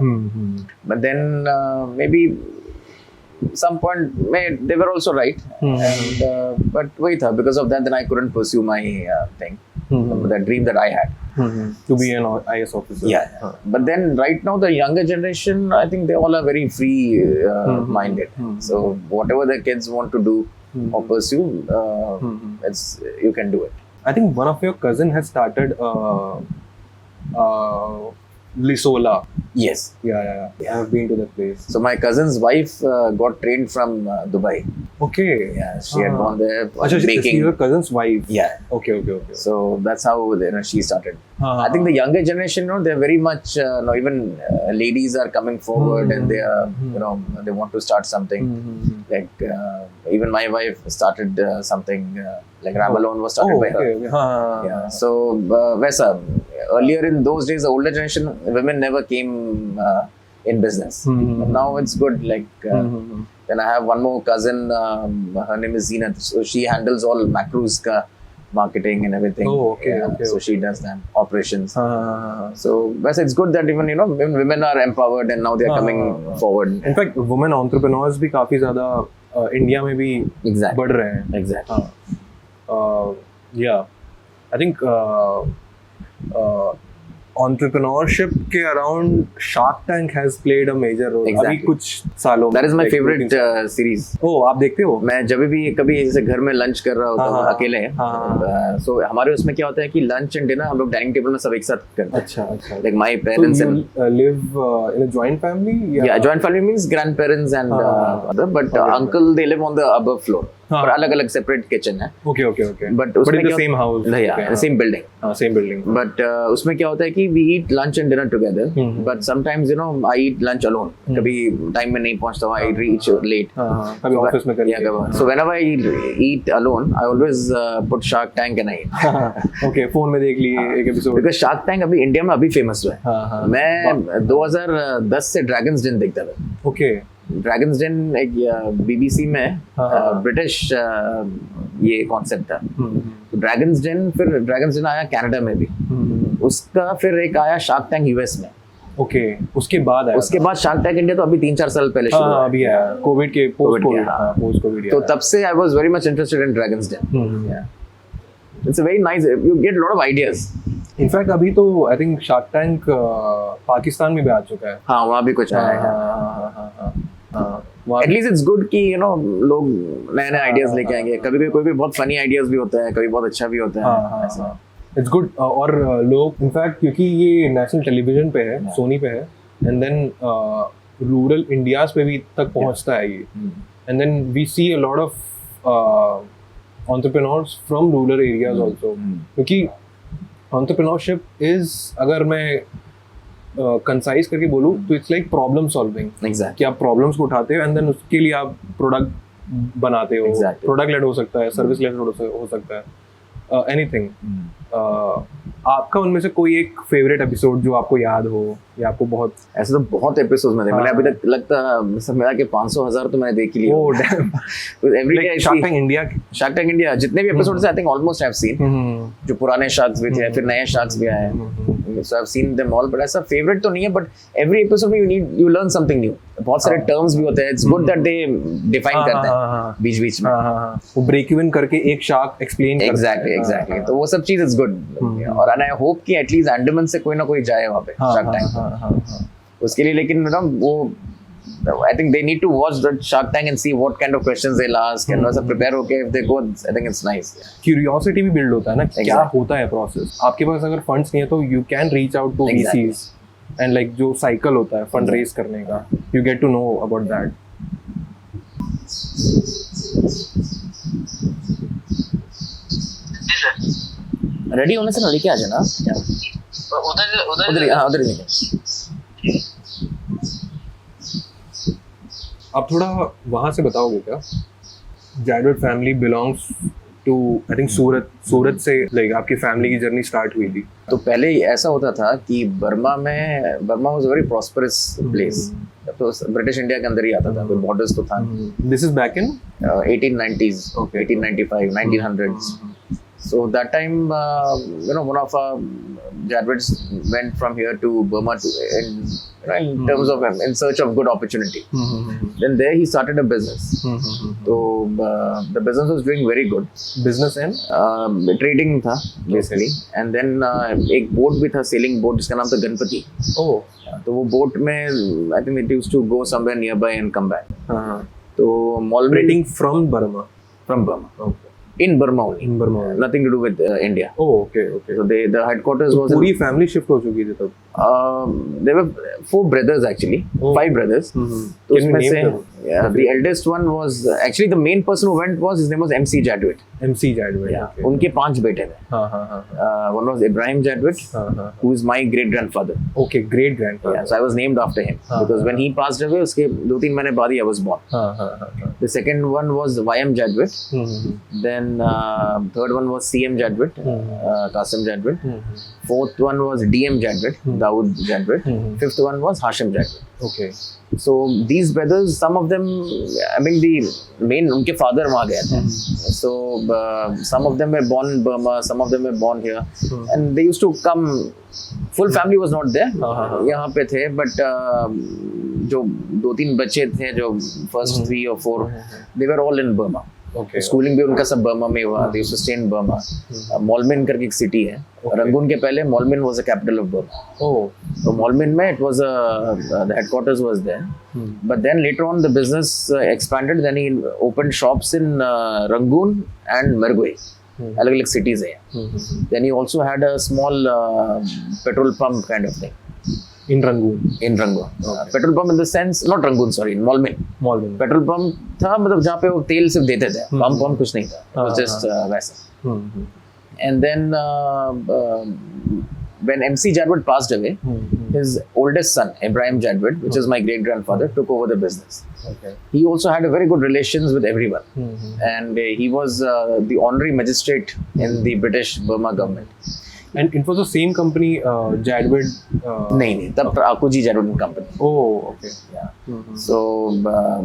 But then maybe some point they were also right. And but वही था, because of that then I couldn't pursue my thing, the dream that I had. To be an IAS officer. Yeah. But then right now the younger generation, I think they all are very free minded. So whatever the kids want to do or pursue, you can do it. I think one of your cousin has started Lisola. Yes. Yeah. I have been to that place. So my cousin's wife got trained from Dubai. Okay. Yeah, she had gone there baking. She's your cousin's wife. Yeah. Okay. So that's how she started. I think the younger generation, they're very much even ladies are coming forward and they are they want to start something. Like even my wife started something like Ramalone was started by her. okay. हाँ Yeah. So वैसा earlier in those days, the older generation women never came in business. But now it's good. Like then I have one more cousin. Her name is Zeenat. So she handles all Macros ka marketing and everything. Oh, okay, okay, So she does that operations. हाँ. So वैसे it's good that even women are empowered and now they are coming forward. In fact, women entrepreneurs भी काफी ज़्यादा India में भी Exactly. बढ़ रहे हैं. Exactly. Yeah, I think entrepreneurship के around Shark Tank has played a major role. Exactly. अभी कुछ सालों में. That is my like, favorite series. Oh, आप देखते हो? मैं जब भी कभी जैसे घर में लंच कर रहा होता हूँ हाँ, अकेले, हाँ. सो हमारे उसमें क्या होता है कि लंच एंड डिनर हम लोग डाइनिंग टेबल में सब एक साथ करते हैं. अच्छा. Like my So parents you and live in a joint family? yeah, joint family means grandparents and other, but uncle they live on the above floor. हाँ. और अलग अलग separate kitchen है. Okay. But But उसमें in the क्या same house. Yeah, Okay, in the same building. हाँ, same building. But उसमें क्या होता है कि we eat lunch and dinner together. But sometimes I eat lunch alone. कभी time में नहीं पहुंचता हूँ, I reach late. हाँ, कभी ऑफिस में करिए. Yeah, कभी. So whenever I eat alone, I always put Shark Tank and I eat. Okay, phone में देख लिए एक एपिसोड. Because Shark Tank अभी इंडिया में अभी फेमस हुआ है. हाँ. मैं 2010 से ड्रैगन्स डेन देखता था. Okay. ड्रैगन्स डेन एक बीबीसी में ब्रिटिश ये कॉन्सेप्ट था. ड्रैगन्स डेन, फिर ड्रैगन्स डेन आया कनाडा में भी. उसका फिर एक आया शार्क टैंक यूएस में. Okay, उसके बाद आया. उसके बाद शार्क टैंक इंडिया तो अभी 3-4 साल पहले शुरू हुआ. हाँ, अभी आया. कोविड के COVID के, पोस्ट हाँ. कोविड. तो तब से I was very much interested in Dragons' Den. It's a very nice. You get a lot of ideas. In fact अभी तो I think shark tank Pakistan में भी आ चुका है. हाँ, वहाँ भी कुछ आया है. वहाँ- एटलीस्ट इट्स गुड कि लोग नए नए आइडियाज लेके आएंगे. कभी कोई भी बहुत फनी आइडियाज भी होता है, कभी बहुत अच्छा भी होता है. ऐसा. It's good. और लोग इनफैक्ट क्योंकि ये नेशनल टेलीविजन पे है, सोनी पे है, एंड देन रूरल इंडियाज पे भी तक पहुंचता है ये. And then we see a lot of entrepreneurs from rural areas also. क्योंकि entrepreneurship is, अगर मैं कंसाइज करके बोलूँ तो it's like problem solving. Exactly. कि आप प्रॉब्लम्स को उठाते हो एंड देन उसके लिए आप प्रोडक्ट बनाते हो. Exactly. प्रोडक्ट लेड हो सकता है, सर्विस लेड हो सकता है, एनीथिंग. आपका उनमें से कोई एक फेवरेट एपिसोड जो आपको याद हो या आपको बहुत. ऐसे तो बहुत एपिसोड में थे. मैंने अभी तक लगता सब मिला के 500,000 तो मैंने देख ही लिया. Oh damn. Every day shark tank India. Shark tank India जितने भी episodes I think almost I have scene. जो पुराने शार्क्स भी थे, फिर नए शार्क्स भी आए. So I have seen them all. But ऐसा फेवरेट तो नहीं है, बट एवरी एपिसोड में यू लर्न समथिंग न्यू. बहुत सारे टर्म्स भी होते हैं. It's good that they define करते हैं बीच में. वो ब्रेक इवन करके एक शार्क एक्सप्लेन करता है. एग्जैक्टली. तो वो सब चीज इज गुड. और आई होप कि एटलीस्ट अंडमान से कोई ना कोई जाए वहाँ पे शार्क टैंक. उसके लिए लेकिन वो I think they need to watch that Shark Tank and see what kind of questions they'll ask and also prepare. Okay, if they go, I think it's nice. Curiosity भी build होता है ना, क्या Exactly. होता है process. आपके पास अगर funds नहीं है तो you can reach out to Exactly. VCs and like जो साइकिल होता है फंड रेज करने का, you get to know about that. Ready होने से ना लेके आ जाना. उधर हाँ उधर लेके. आप थोड़ा वहाँ से बताओगे क्या? जैडवेड family belongs to I think Surat से लाइक आपकी फैमिली की जर्नी स्टार्ट हुई थी. तो पहले ऐसा होता था कि Burma was very prosperous place. तो ब्रिटिश इंडिया के अंदर ही आता था, कोई बॉर्डर्स तो था. This is back in 1890s, 1895, 1900s. So that time, one of our Jadweds went from here to Burma in terms of in search of good opportunity. Then there he started a business. So the business was doing very good. Business and Trading था basically. And then एक boat भी था, sailing boat जिसका नाम था गणपति. ओह. तो वो boat में I think it used to go somewhere nearby and come back. हाँ. तो Malmrate Trading from Burma. from Burma. Okay. In Burma only. In Burma. Nothing to do with India. Oh, okay. So the headquarters was पूरी family shift हो चुकी थी तब. There were 4 brothers actually, 5 brothers. तो Can you उसमें name से them? the eldest one was actually the main person who went was his name was MC Jadwit. MC Jadwit. Yeah. Okay. उनके 5 बेटे थे. हाँ हाँ हाँ. One was Ibrahim Jadwit, who is my great grandfather. Okay, great grandfather. Yeah, so I was named after him because when he passed away, उसके 2-3 महीने बाद ही I was born. हाँ हाँ हाँ. The second one was YM Jadwit. Then third one was CM Jadwit, Qasim Jadwit. Fourth one was DM Jadwit, Dawood Jadwit. Fifth one was Hashim Jadwit. Okay. So these brothers, some of them, I mean the main उनके father वहाँ गए थे. So some of them were born in Burma, some of them were born here, and they used to come. Full family was not there. यहाँ पे थे, but जो 2-3 बच्चे थे जो first 3 or 4, they were all in Burma. Okay. Schooling भी उनका सब बर्मा में हुआ. They used to stay in Burma. मोलमिन करके एक सिटी है. रंगून के पहले मोलमिन was the capital of Burma. Oh. So मोलमिन में it was the headquarters was there. But then later on the business expanded. Then he opened shops in Rangoon and Mergui. अलग-अलग cities है. Then he also had a small petrol pump kind of thing. In Rangoon. In Rangoon. Petrol pump in the sense, not Rangoon, sorry, in Moulmein. Moulmein. Petrol pump था, मतलब जहाँ पे वो तेल सिर्फ देते थे, पंप कुछ नहीं था, जस्ट वैसा. And then when MC Jadwit passed away, his oldest son Ibrahim Jadwit, which is my great grandfather, took over the business. Okay. He also had a very good relations with everyone, and he was the honorary magistrate in the British Burma government. And it was the same company, Jadwit. नहीं, तब आकुजी Jadwit company. Oh, okay. Yeah. So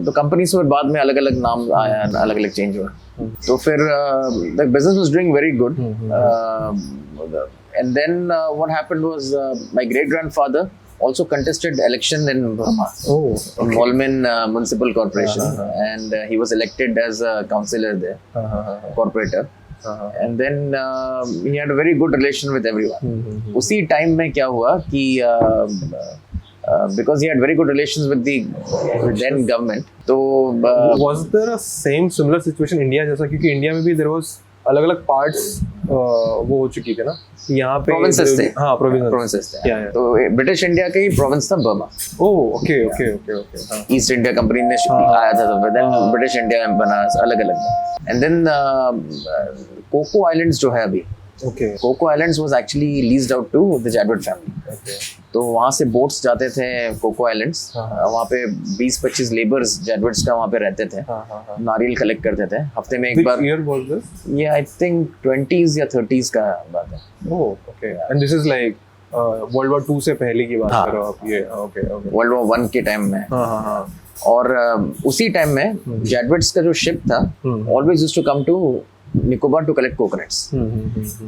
the companies में बाद में अलग-अलग नाम आया, अलग-अलग change हुआ. तो फिर the business was doing very good. And then what happened was my great grandfather also contested election in Burma. Oh. In Moulmein Municipal Corporation, and he was elected as a councillor there, corporator. And then he had a very good relation with everyone. उसी time में क्या हुआ कि because he had very good relations with the then government, तो was there a similar situation India जैसा, क्योंकि India में भी there was अलग-अलग parts वो हो चुकी थे ना, यहाँ पे provinces थे. हाँ, provinces थे. Yeah. तो ब्रिटिश इंडिया का ही province था बर्मा. Oh, okay. हाँ. ईस्ट इंडिया कंपनी ने आया था, तो then ब्रिटिश इंडिया में बना अलग-अलग. And then Coco Islands जो है अभी, Okay. Coco Islands was actually leased out to the Jadwit family. Okay. तो वहाँ से बोट्स जाते थे कोको आइलैंड्स. वहाँ पे 20-25 लेबर्स जैडविट्स का वहाँ पे रहते थे. नारियल कलेक्ट करते थे हफ्ते में एक बार. Which year was this? ये आई थिंक 20s या 30s का बात है. Oh, okay. And this is like World War II से पहले की बात कर रहे हो आप ये? Okay. वर्ल्ड वॉर 1 के टाइम में. हाँ. और उसी टाइम में जैडविट्स का जो शिप था always used to come to Nicobar to collect coconuts.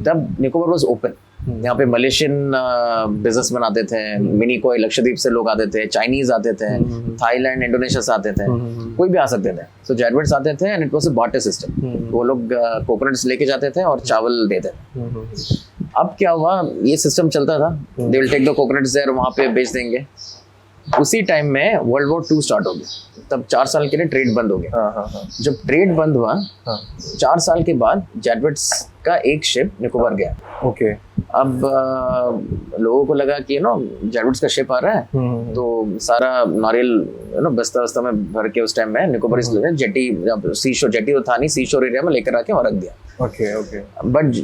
तब निकोबार वाज ओपन. यहाँ पे मलेशियन बिजनेसमैन आते थे, मिनीकॉय लक्षद्वीप से लोग आते थे, चाइनीज आते थे, थाईलैंड इंडोनेशिया से आते थे, कोई भी आ सकते थे. सो जैडविट्स आते थे and it was a barter system. वो लोग कोकोनट्स लेके जाते थे और चावल देते थे. अब क्या हुआ, ये सिस्टम चलता था, they will take the coconuts there, वहाँ पे बेच देंगे. उसी टाइम में वर्ल्ड वॉर 2 स्टार्ट हो गया. तब 4 साल के लिए ट्रेड बंद हो गया. जब ट्रेड बंद हुआ 4 साल के बाद जैडविट्स का एक शिप निकोबार गया. Okay. अब लोगों को लगा कि जैडविट्स का शिप आ रहा है, तो सारा नारियल बस्ता में भर के उस टाइम में निकोबार जेटी, सी शोर जेटी तो था नहीं, सी शोर एरिया में लेकर आके और रख दिया. Okay. But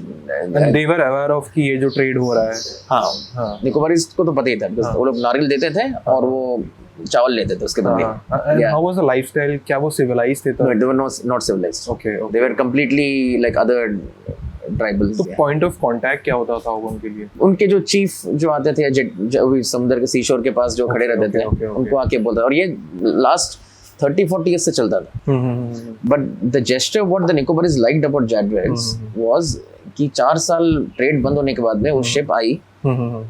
they were aware of कि ये जो ट्रेड हो रहा है. हाँ, निकोबारीज को तो पता ही था, वो लोग नारियल देते थे और वो चावल लेते थे उसके बदले. And how was the lifestyle? क्या वो civilized थे तब? No, they were not civilized. Okay. They were completely like other tribals. तो point of contact क्या होता था उनके लिए? उनके जो चीफ जो आते थे जो समुद्र के सीशोर के पास जो खड़े रहते थे, उनको आके बोलता. और ये लास्ट 30-40 years से चलता था. But the gesture what the Nicobaris liked about Jadwits was कि 4 साल ट्रेड बंद होने के बाद में वो शिप आई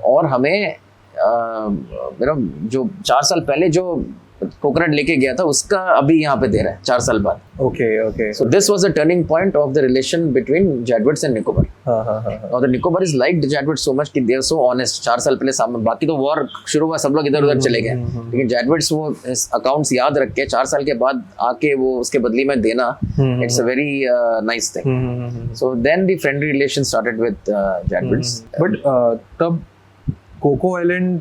और हमें जो 4 साल पहले जो कोकोनट लेके गया था उसका अभी यहाँ पे दे रहा है 4 साल बाद. Okay. So this was a turning point of the relation between Jadwits and Nicobar. और the Nicobaris liked Jadwits so much कि they were so honest. 4 साल पहले सामने, बाकी तो वॉर शुरू हुआ, सब लोग इधर उधर चले गए, लेकिन Jadwits वो अकाउंट्स याद रख के 4 साल के बाद आके वो उसके बदले में देना, it's a very nice thing. So then the friendly relation started with Jadwits. But तब कोको आइलैंड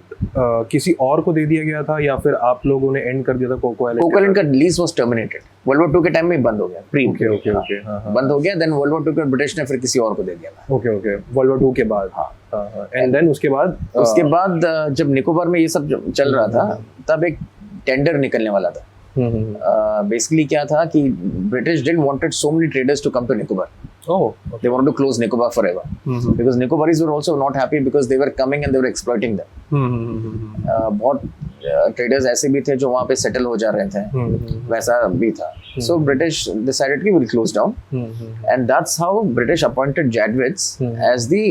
किसी और को दे दिया गया था या फिर आप लोगों ने एंड कर दिया था कोको आइलैंड? कोको आइलैंड का lease was terminated, world war 2 के टाइम में ही बंद हो गया, प्री ओके ओके ओके, हाँ बंद हो गया। देन वर्ल्ड वॉर 2 के ब्रिटिश ने फिर किसी और को दे दिया था। ओके ओके, वर्ल्ड वॉर 2 के बाद, हाँ, एंड देन उसके बाद जब निकोबार में ये सब जब चल रहा था तब एक टेंडर निकलने वाला था। बेसिकली क्या था कि British didn't wanted so many traders to come to Nicobar. Oh, They wanted to close Nicobar forever because Nicobaris were also not happy because they were coming and they were exploiting them. बहुत traders ऐसे भी थे जो वहाँ पे settle हो जा रहे थे, वैसा भी था. So British decided कि we'll close down, and that's how British appointed Jadwitz as the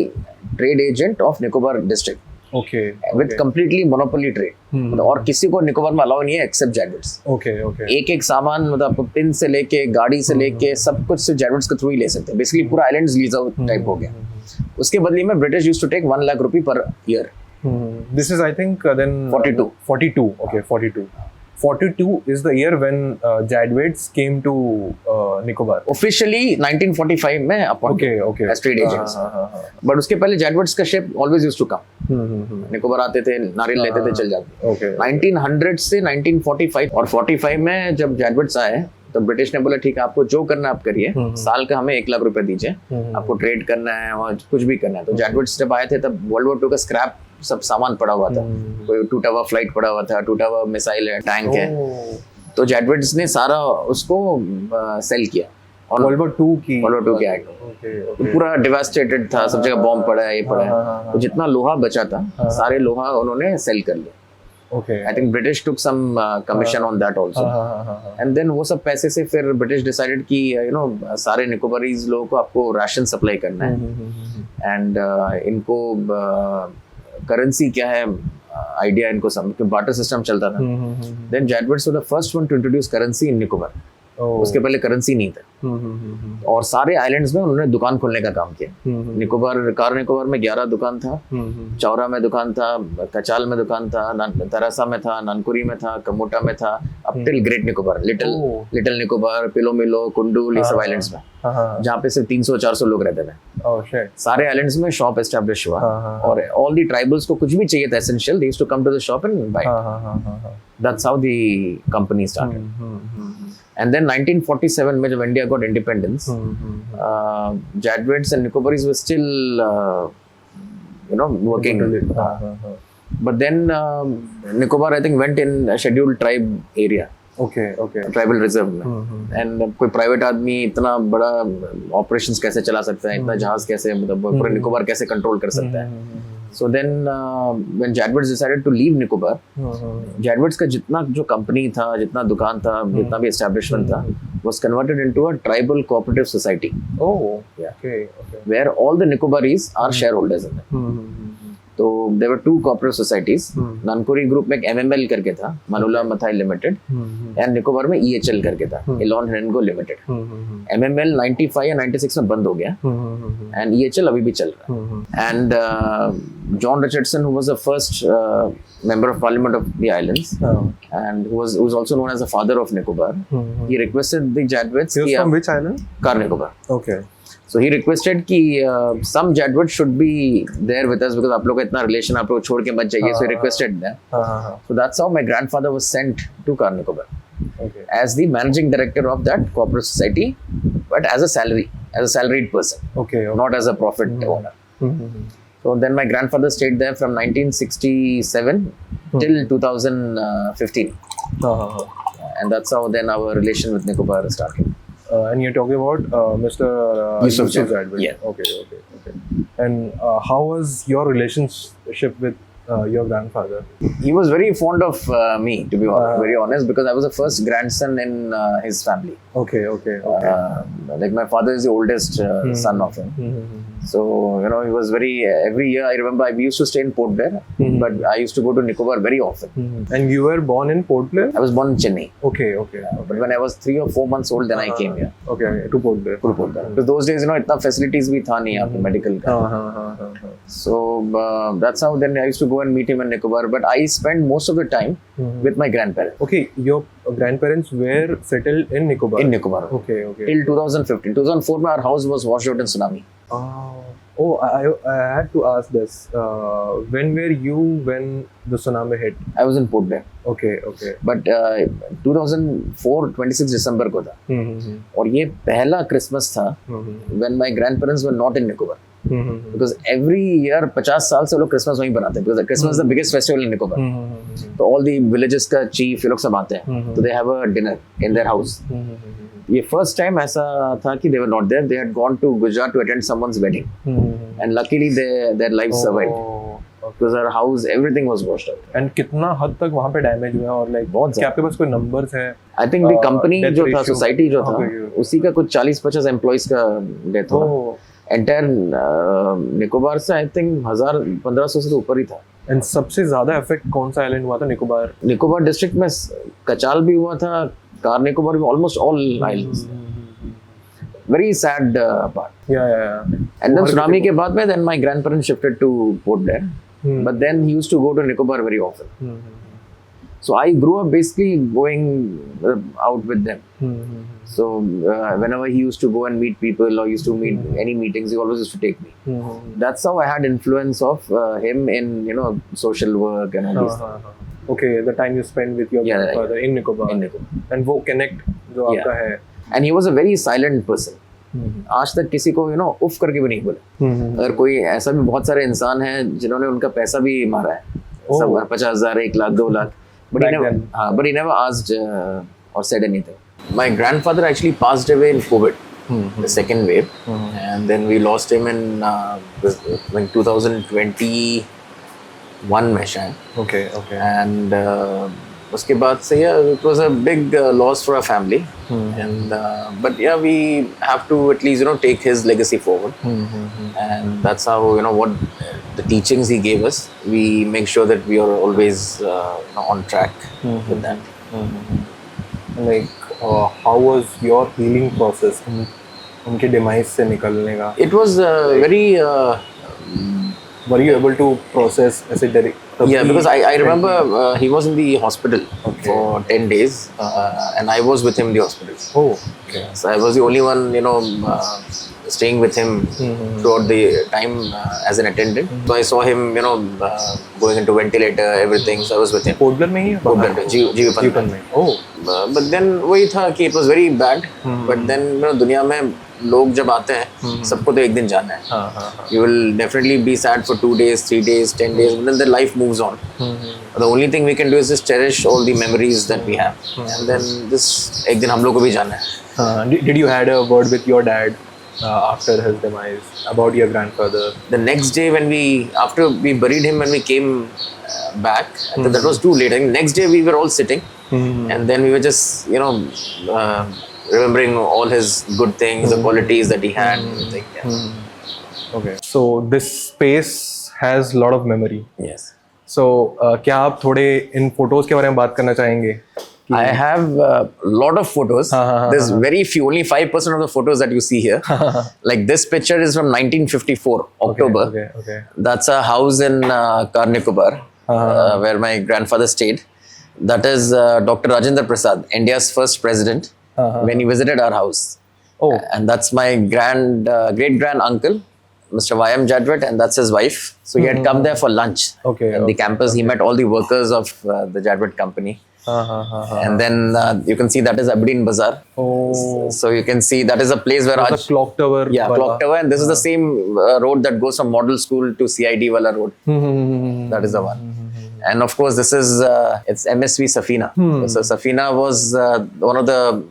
trade agent of Nicobar district. Okay. With completely monopoly trade. और किसी को निकोबार में अलाउ नहीं है एक्सेप्ट जैडविट्स। Okay, okay. एक एक सामान मतलब पिन से लेके गाड़ी से लेके सब कुछ सिर्फ जैडविट्स के थ्रू ही ले सकते हैं। बेसिकली पूरा आइलैंड्स लीज आउट टाइप हो गया। उसके बदले में British used to take 1 lakh रुपए per year. This is I think then 42. 42. Okay, 42. 42 is the year when Jadwitz came to Nicobar. Officially 1945 में appointed Okay. as trade agents. But उसके पहले जैडविट्स का ship always used to come. Nicobar आते थे, नारियल लेते थे, चल जाते। Okay. 1900 से 1945 और 45 में जब जैडविट्स आए तो ब्रिटिश ने बोला ठीक है आपको जो करना आप करिए, साल का हमें 1 लाख रुपए दीजिए, आपको ट्रेड करना है और कुछ भी करना है। तो जैडविट्स जब आए थे तब वर्ल्ड वॉर 2 का स्क्रैप सब सामान पड़ा हुआ था, कोई टूटा हुआ फ्लाइट पड़ा हुआ था, टूटा हुआ मिसाइल है, टैंक है, तो जैडविट्स ने सारा उसको सेल किया और वर्ल्ड वॉर 2 के आगे तो पूरा डिवास्टेटेड था, सब जगह बॉम्ब पड़ा है, ये पड़ा है, तो जितना लोहा बचा था सारे लोहा उन्होंने सेल कर लिया। Okay. I think British took some commission on that also. And then वो सब पैसे से फिर British decided कि सारे निकोबारीज लोगों को आपको राशन सप्लाई करना है एंड इनको करेंसी क्या है आइडिया इनको समझ बार्टर सिस्टम चलता था। Then Jadwitz was the first one to introduce currency in Nicobar. उसके पहले करेंसी नहीं था और सारे आइलैंड्स में उन्होंने दुकान खोलने का काम किया। निकोबार में 11 दुकान था, चौरा में दुकान था, कचाल में दुकान था, तरासा में था, ननकुरी में था, कमोटा में था, up till Great Nicobar, Little Nicobar, Pilomilo, Kondul, ये सब आइलैंड्स में जहाँ पे सिर्फ 300-400 लोग रहते थे। सारे आइलैंड्स में शॉप एस्टैब्लिश हुआ और ऑल दी ट्राइबल्स को कुछ भी चाहिए था essential, they used to come to the shop and buy. That's how the company started. And then 1947 में जब India got independence, Jadwitz and Nicobaris were still working. But then Nicobar I think went in a scheduled tribe area. Okay. Tribal reserve में। And कोई private आदमी इतना बड़ा operations कैसे चला सकता है, इतना जहाज कैसे मतलब पूरे निकोबार कैसे कंट्रोल कर सकता है। So then when Jadwitz decided to leave Nicobar, Jadwitz का जितना जो कंपनी था, जितना दुकान था, जितना भी एस्टैब्लिशमेंट था, was converted into a tribal cooperative society. Oh, yeah. Okay. Where all the Nicobaris are shareholders in it. तो there were 2 cooperative societies. ननकुरी group में एक MML करके था, मनुला मथाई लिमिटेड, एंड निकोबार में EHL करके था, एलॉन हेरेंगो लिमिटेड। MML 95 या 96 में बंद हो गया एंड EHL अभी भी चल रहा है। And John Richardson who was the first member of parliament of the islands and who was also known as the father of Nicobar, he requested the Jadwitz He was from which island? Car Nicobar. Okay. So he requested कि some Jadwitz should be there with us because आप लोग का इतना relation, आप लोग छोड़ के मत जाइए. So he requested that. So that's how my grandfather was sent to Car Nicobar as the managing director of that cooperative society, but as a salaried person, not as a profit owner. So then my grandfather stayed there from 1967 till 2015, and that's how then our relation with Nicobar started. And you're talking about Mr. Yusuf Jadwitz. Yeah. Okay. And how was your relationship with your grandfather? He was very fond of me, to be very honest, because I was the first grandson in his family. Okay. Like my father is the oldest son of him. So, he was every year I remember we used to stay in Port Blair, but I used to go to Nicobar very often. And you were born in Port Blair? I was born in Chennai. Okay. But when I was 3 or 4 months old, then I came here. Okay, to Port Blair. Because those days, इतना facilities भी था नहीं यहाँ पे medical का. So, that's how then I used to go and meet him in Nicobar, but I spent most of the time with my grandparents. Okay, your grandparents were settled in Nicobar? In Nicobar. Okay. Till 2015. 2004 में our house was washed out in tsunami. Oh, I had to ask this. When were you when the tsunami hit? I was in Port Blair. Okay, okay. But 2004 26 दिसंबर को था Mm-hmm. और ये पहला Christmas था when my grandparents were not in Nicobar. Mm-hmm. Because every year 50 साल से वो लोग क्रिसमस वहीं बनाते हैं because Christmas is the biggest festival in Nicobar. तो all the villages का chief ये लोग सब आते हैं तो they have a dinner in their house. ये first time ऐसा था कि they were not there. They had gone to Gujarat to attend someone's wedding and luckily their lives survived because their house everything was washed out. And कितना हद तक वहाँ पे damage हुआ है और लाइक बहुत क्या आपके पास कोई नंबर्स है? I think the company death जो था ratio. सोसाइटी जो था Okay. उसी का कुछ 40-50 एम्प्लॉइज का डेथ हुआ. Oh. एंटायर निकोबार से आई थिंक 1000-1500 से तो ऊपर ही था. एंड सबसे ज्यादा इफेक्ट कौन सा आइलैंड हुआ था? निकोबार. निकोबार डिस्ट्रिक्ट में कचाल भी हुआ था, कार निकोबार भी, almost all islands. Very sad part. या एंड देन सुनामी के बाद में then my grandparents shifted to Port Blair, but then he used to go to Nicobar very often. So I grew up basically going out with them. So whenever he used to go and meet people or used to meet any meetings, he always used to take me. That's how I had influence of him in social work and all these things. Okay, the time you spent with your Yeah, grandfather in Nicobar. In Nicobar. And वो connect जो Yeah. आपका है. And he was a very silent person. आज तक किसी को उफ करके भी नहीं बोले. अगर कोई ऐसा भी बहुत सारे इंसान हैं जिन्होंने उनका पैसा भी मारा है, 50,000, 1 lakh, 2 lakh. But he never asked or said anything. My grandfather actually passed away in COVID, the second wave, and then we lost him in 2021 में शायद. Okay. And उसके बाद से it was a big loss for our family. And but yeah, we have to at least take his legacy forward. And that's how what the teachings he gave us, we make sure that we are always on track with that. Like how was your healing process उनके demise से निकलने का? It was very Were you able to process ऐसे yeah, because I remember he was in the hospital for 10 days and I was with him in the hospital. Oh, okay. So I was the only one staying with him throughout the time as an attendant. So I saw him going into ventilator, everything. So I was with him. Port Blair में ही? Port Blair, जीवीपन में. Oh. But then वही था कि it was very bad. But then दुनिया में लोग जब आते हैं सबको तो एक दिन जाना है. You will definitely be sad for 2 days, 3 days, 10 days, but then the life moves on. The only thing we can do is just cherish all the memories that we have. And then this एक दिन हम लोग को भी जाना है. Did you had a word with your dad after his demise about your grandfather? The next day after we buried him, when we came back, that was too late. I think next day we were all sitting and then we were just remembering all his good things, the qualities that he had and everything. Yeah. Okay. So this space has lot of memory. Yes. So क्या आप थोड़े इन photos के बारे में बात करना चाहेंगे? I have a lot of photos. There's very few, only 5% of the photos that you see here. Like this picture is from 1954, October. Okay. That's a house in Car Nicobar, where my grandfather stayed. That is Dr. Rajendra Prasad, India's first president, when he visited our house. Oh. And that's my great-grand uncle, Mr. Y.M. Jadwat, and that's his wife. So he had come there for lunch in the campus. He met all the workers of the Jadwat company. And then you can see that is Aberdeen Bazaar. Oh. So you can see that is a place where The clock tower. yeah, clock tower, and this is the same road that goes from Model School to CID Wala Road. That is the one. And of course, this is it's MSV Safina. So Safina was one of the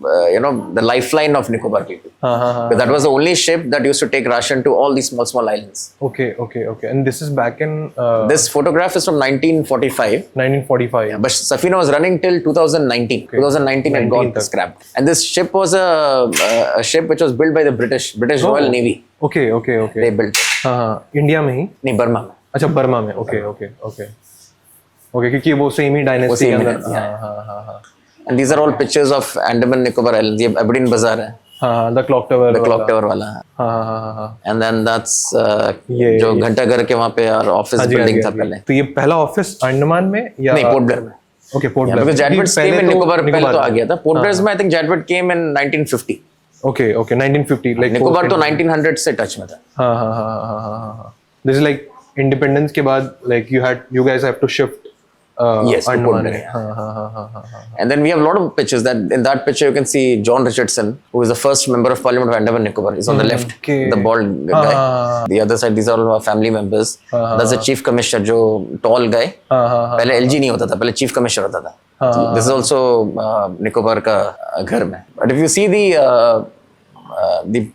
the lifeline of Nicobar people. But that was the only ship that used to take ration to all these small islands. Okay. And this is back in This photograph is from 1945. 1945. But Safina was running till 2019. 2019 had got scrapped. And this ship was a ship which was built by the British Royal Navy. Okay. They built it. India में ही? नहीं, Burma में. अच्छा, Burma में. Okay. क्योंकि वो same ही dynasty के अंदर. हाँ. And these are all pictures of Andaman Nicobar Islands. ये Aberdeen Bazaar है. हाँ, the clock tower. The clock tower वाला. हाँ. And then that's जो घंटाघर के वहाँ पे our office building था पहले. तो ये पहला ऑफिस अंडमान में या? नहीं, पोर्ट ब्लेयर में. Okay, port Blair. Because Jadwat came in Nicobar पहले तो आ गया था. Port Blair में I think Jadwat came in 1950. Okay, okay, 1950 like Nicobar तो 1900 से टच में था. हाँ हाँ हाँ हाँ हाँ हाँ हाँ. This is like independence के बाद like you guys have to shift. Yes, to Andaman. Port Blair. हाँ हाँ हाँ हाँ हाँ हाँ. And then we have a lot of pictures. That in that picture you can see John Richardson, who is the first member of Parliament of Andaman and Nicobar. He's on the left, Okay. the bald guy. The other side, these are all our family members. That's the chief commissioner, जो tall guy. हाँ हाँ हाँ. पहले LG नहीं होता था, पहले chief commissioner होता था. This is also Nicobar का घर में. But if you see the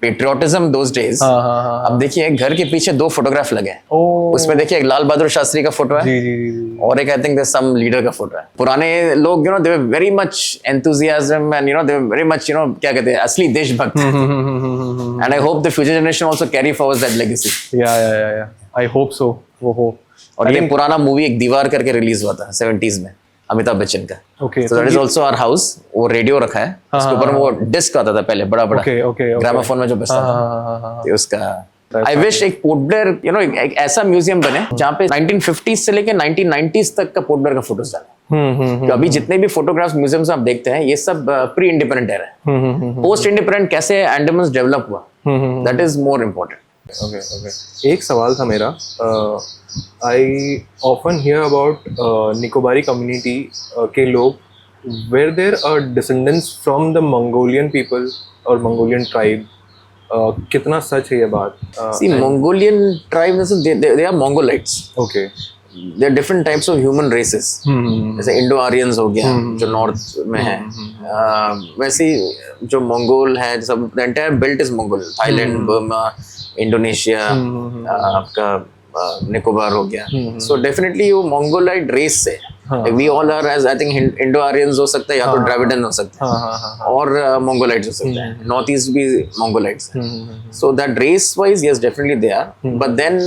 patriotism those days, अब देखिए एक घर के पीछे 2 फोटोग्राफ लगे हैं. उसमें देखिए एक लाल बहादुर शास्त्री का फोटो है. जी जी जी. और एक आई थिंक सम लीडर का फोटो है. पुराने लोग they were very much enthusiasm and they were very much क्या कहते हैं असली देशभक्त. And I hope the future generation also carry forward that legacy. Yeah I hope so. वो हो. और ये पुराना मूवी एक दीवार करके रिलीज हुआ था 70s में अमिताभ बच्चन का. Okay, so that is also our house. वो रेडियो रखा है उसके ऊपर वो डिस्क आता था पहले बड़ा बड़ा. Okay. ग्रामोफोन में जो बजता था तो उसका आई विश एक पोर्ट ब्लेयर एक ऐसा म्यूजियम बने जहाँ पे 1950s से लेके 1990s तक का पोर्ट ब्लेयर का फोटोज डाले. तो अभी जितने भी फोटोग्राफ्स म्यूजियम्स आप देखते हैं ये सब प्री इंडिपेंडेंट एरा है. पोस्ट इंडिपेंडेंट कैसे अंडमान डेवलप हुआ that is more important. Okay. एक सवाल था मेरा. I often here about Nicobari community के लोग were there descendants from the Mongolian people or Mongolian tribe. कितना सच है ये बात? See, Mongolian tribe, they are Mongolites. Okay. There are different types of human races. जैसे इंडो-आर्यंस हो गया जो नॉर्थ में है. वैसे ही जो मंगोल है सब the entire belt is Mongol. Thailand, Burma, Indonesia, आपका निकोबार हो गया. So definitely वो Mongolite race से. We all are as I think Indo-Aryans हो सकता है या तो Dravidian हो सकता है और Mongolites हो सकता है. North East भी Mongolites है. So that race wise yes definitely they are. But then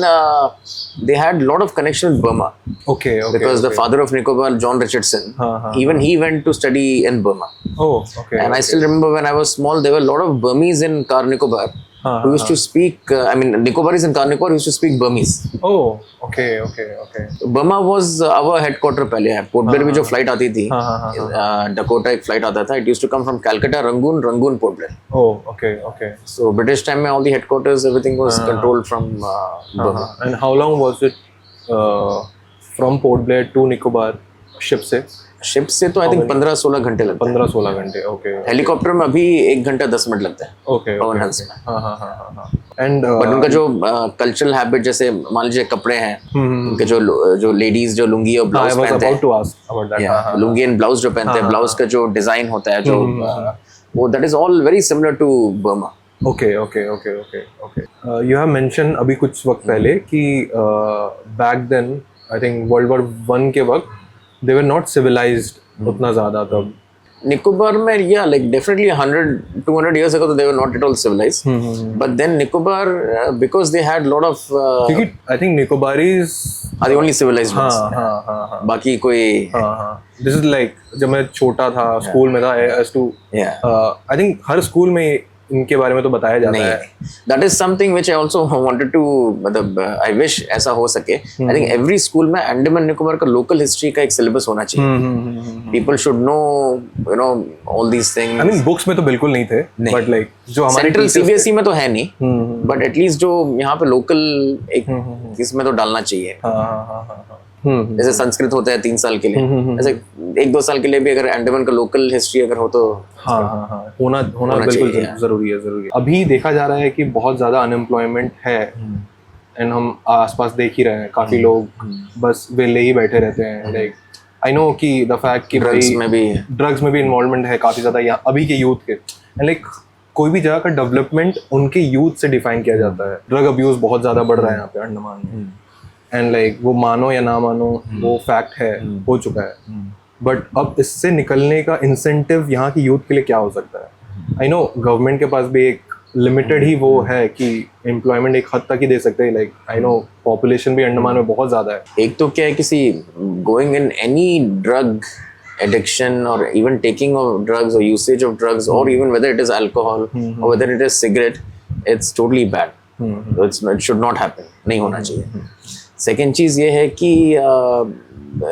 they had lot of connection with Burma. Okay. Because the father of Nicobar, John Richardson, even he went to study in Burma. Oh, okay. And I still remember when I was small, there were a lot of Burmese in Car Nicobar who used to speak. I mean, Nicobaris in Car Nicobar used to speak Burmese. Oh, okay. Burma was our headquarter पहले है. Port Blair भी जो flight आती थी, Dakota एक flight आता था. It used to come from Calcutta, Rangoon, Port Blair. Oh, okay. So British time में all the headquarters, everything was controlled from Burma. And how long was it from Port Blair to Nicobar ship से? Ship से तो I think 15-16 घंटे लगते हैं. 15-16 घंटे. Okay. Helicopter में अभी 1 घंटा 10 मिनट लगता है. ओके. पवन हंस में. हाँ. एंड बट उनका जो कल्चरल हैबिट जैसे मान लीजिए कपड़े हैं उनके जो लेडीज जो लुंगी और ब्लाउज पहनते हैं, लुंगी एंड ब्लाउज जो पहनते हैं, ब्लाउज का जो डिजाइन होता है जो वो that is all very similar to Burma. Okay. You have mention अभी कुछ वक्त पहले कि back then I think world war 1 के वक्त they were not civilized उतना ज़्यादा तब. Nicobar में like definitely 100-200 years ago they were not at all civilized. But then Nicobar because they had lot of क्योंकि I think Nicobaris are the only civilized ones. हाँ. बाकी कोई This is like जब मैं छोटा था स्कूल में था as to I think her school में इनके बारे में तो बताया जाता है. That is something which I also wanted to मतलब I wish ऐसा हो सके. I think every school में अंडमान निकोबार का local history का एक syllabus होना चाहिए. People should know all these things. I mean books में तो बिल्कुल नहीं थे. But like जो हमारे Central CBSE में तो है नहीं. But at least जो यहाँ पे local एक इसमें तो डालना चाहिए. जैसे संस्कृत होता है 3 साल के लिए, ऐसे 1-2 साल के लिए भी अगर अंडमान का लोकल हिस्ट्री अगर हो तो होना बिल्कुल जरूरी है. अभी देखा जा रहा है कि बहुत ज्यादा अनएम्प्लॉयमेंट है एंड हम आसपास देख ही रहे हैं काफी लोग बस वेले ही बैठे रहते हैं. लाइक आई नो कि द फैक्ट कि ड्रग्स में भी इन्वॉल्वमेंट है काफी ज्यादा यहाँ अभी के यूथ के. एंड लाइक कोई भी जगह का डेवलपमेंट उनके यूथ से डिफाइन किया जाता है. ड्रग अब्यूज बहुत ज्यादा बढ़ रहा है यहाँ पे अंडमान में. एंड लाइक वो मानो या ना मानो वो फैक्ट है, हो चुका है. बट अब इससे निकलने का इंसेंटिव यहाँ की यूथ के लिए क्या हो सकता है? आई नो गवर्नमेंट के पास भी एक लिमिटेड ही वो है कि एम्प्लॉयमेंट एक हद तक ही दे सकते हैं. लाइक आई नो पॉपुलेशन भी अंडमान में बहुत ज़्यादा है. एक तो क्या है किसी going in any drug addiction or even taking of drugs or usage of drugs or even whether it is alcohol or whether it is cigarette, it's totally bad. So it should not happen. नहीं होना चाहिए. Second चीज़ ये है कि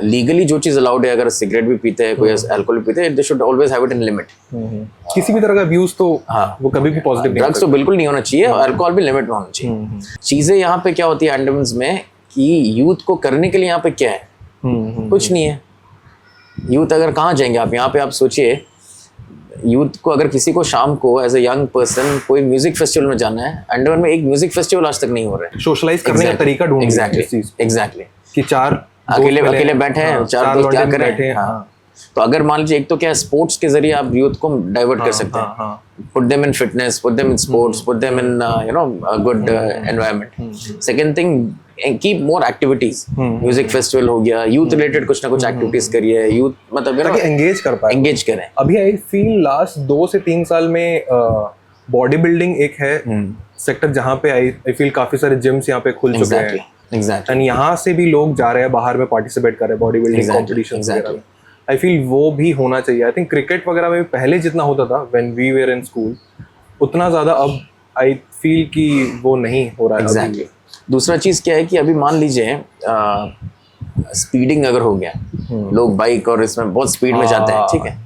legally जो चीज allowed है, अगर सिगरेट भी पीते हैं, कोई अल्कोहल पीते हैं, they should always have it in limit. किसी भी तरह का अब्यूज तो वो कभी भी पॉजिटिव नहीं ड्रग्स तो बिल्कुल नहीं होना चाहिए, अल्कोहल भी लिमिट में होना चाहिए। चीजें यहाँ पे क्या होती है अंडमन्स में कि यूथ को करने के लिए यहाँ पे क्या है, कुछ नहीं है। यूथ अगर कहाँ जाएंगे आप, यहाँ पे आप सोचिए, यूथ को अगर किसी को शाम को एज ए यंग पर्सन कोई म्यूजिक फेस्टिवल में जाना है, अंडमान में एक म्यूजिक फेस्टिवल आज तक नहीं हो रहा है। सोशलाइज करने का तरीका ढूंढ एग्जैक्टली कि चार अकेले बैठे हैं, चार दोस्त क्या करें। हाँ, तो अगर मान लीजिए, एक तो क्या स्पोर्ट्स के जरिए आप यूथ को डाइवर्ट कर सकते हैं, put them in fitness, put them in sports, put them in good environment. Second thing, keep more activities, music festival हो गया, यूथ रिलेटेड कुछ ना कुछ एक्टिविटीज करिए, यूथ मतलब एंगेज कर पाए, एंगेज करें। अभी आई फील लास्ट 2 से 3 साल में बॉडी बिल्डिंग एक है सेक्टर जहाँ पे आई फील काफी सारे जिम्स यहाँ पे खुल चुके हैं, एंड यहाँ से भी लोग जा रहे हैं बाहर में पार्टिसिपेट कर रहे हैं बॉडी बिल्डिंग कॉम्पिटिशंस वगैरह। आई फील वो भी होना चाहिए। आई थिंक क्रिकेट वगैरह में पहले जितना होता था when we were in school, उतना ज्यादा अब आई फील कि वो नहीं हो रहा है। दूसरा चीज क्या है कि अभी मान लीजिए स्पीडिंग अगर हो गया, लोग बाइक और इसमें बहुत स्पीड में जाते हैं, ठीक है,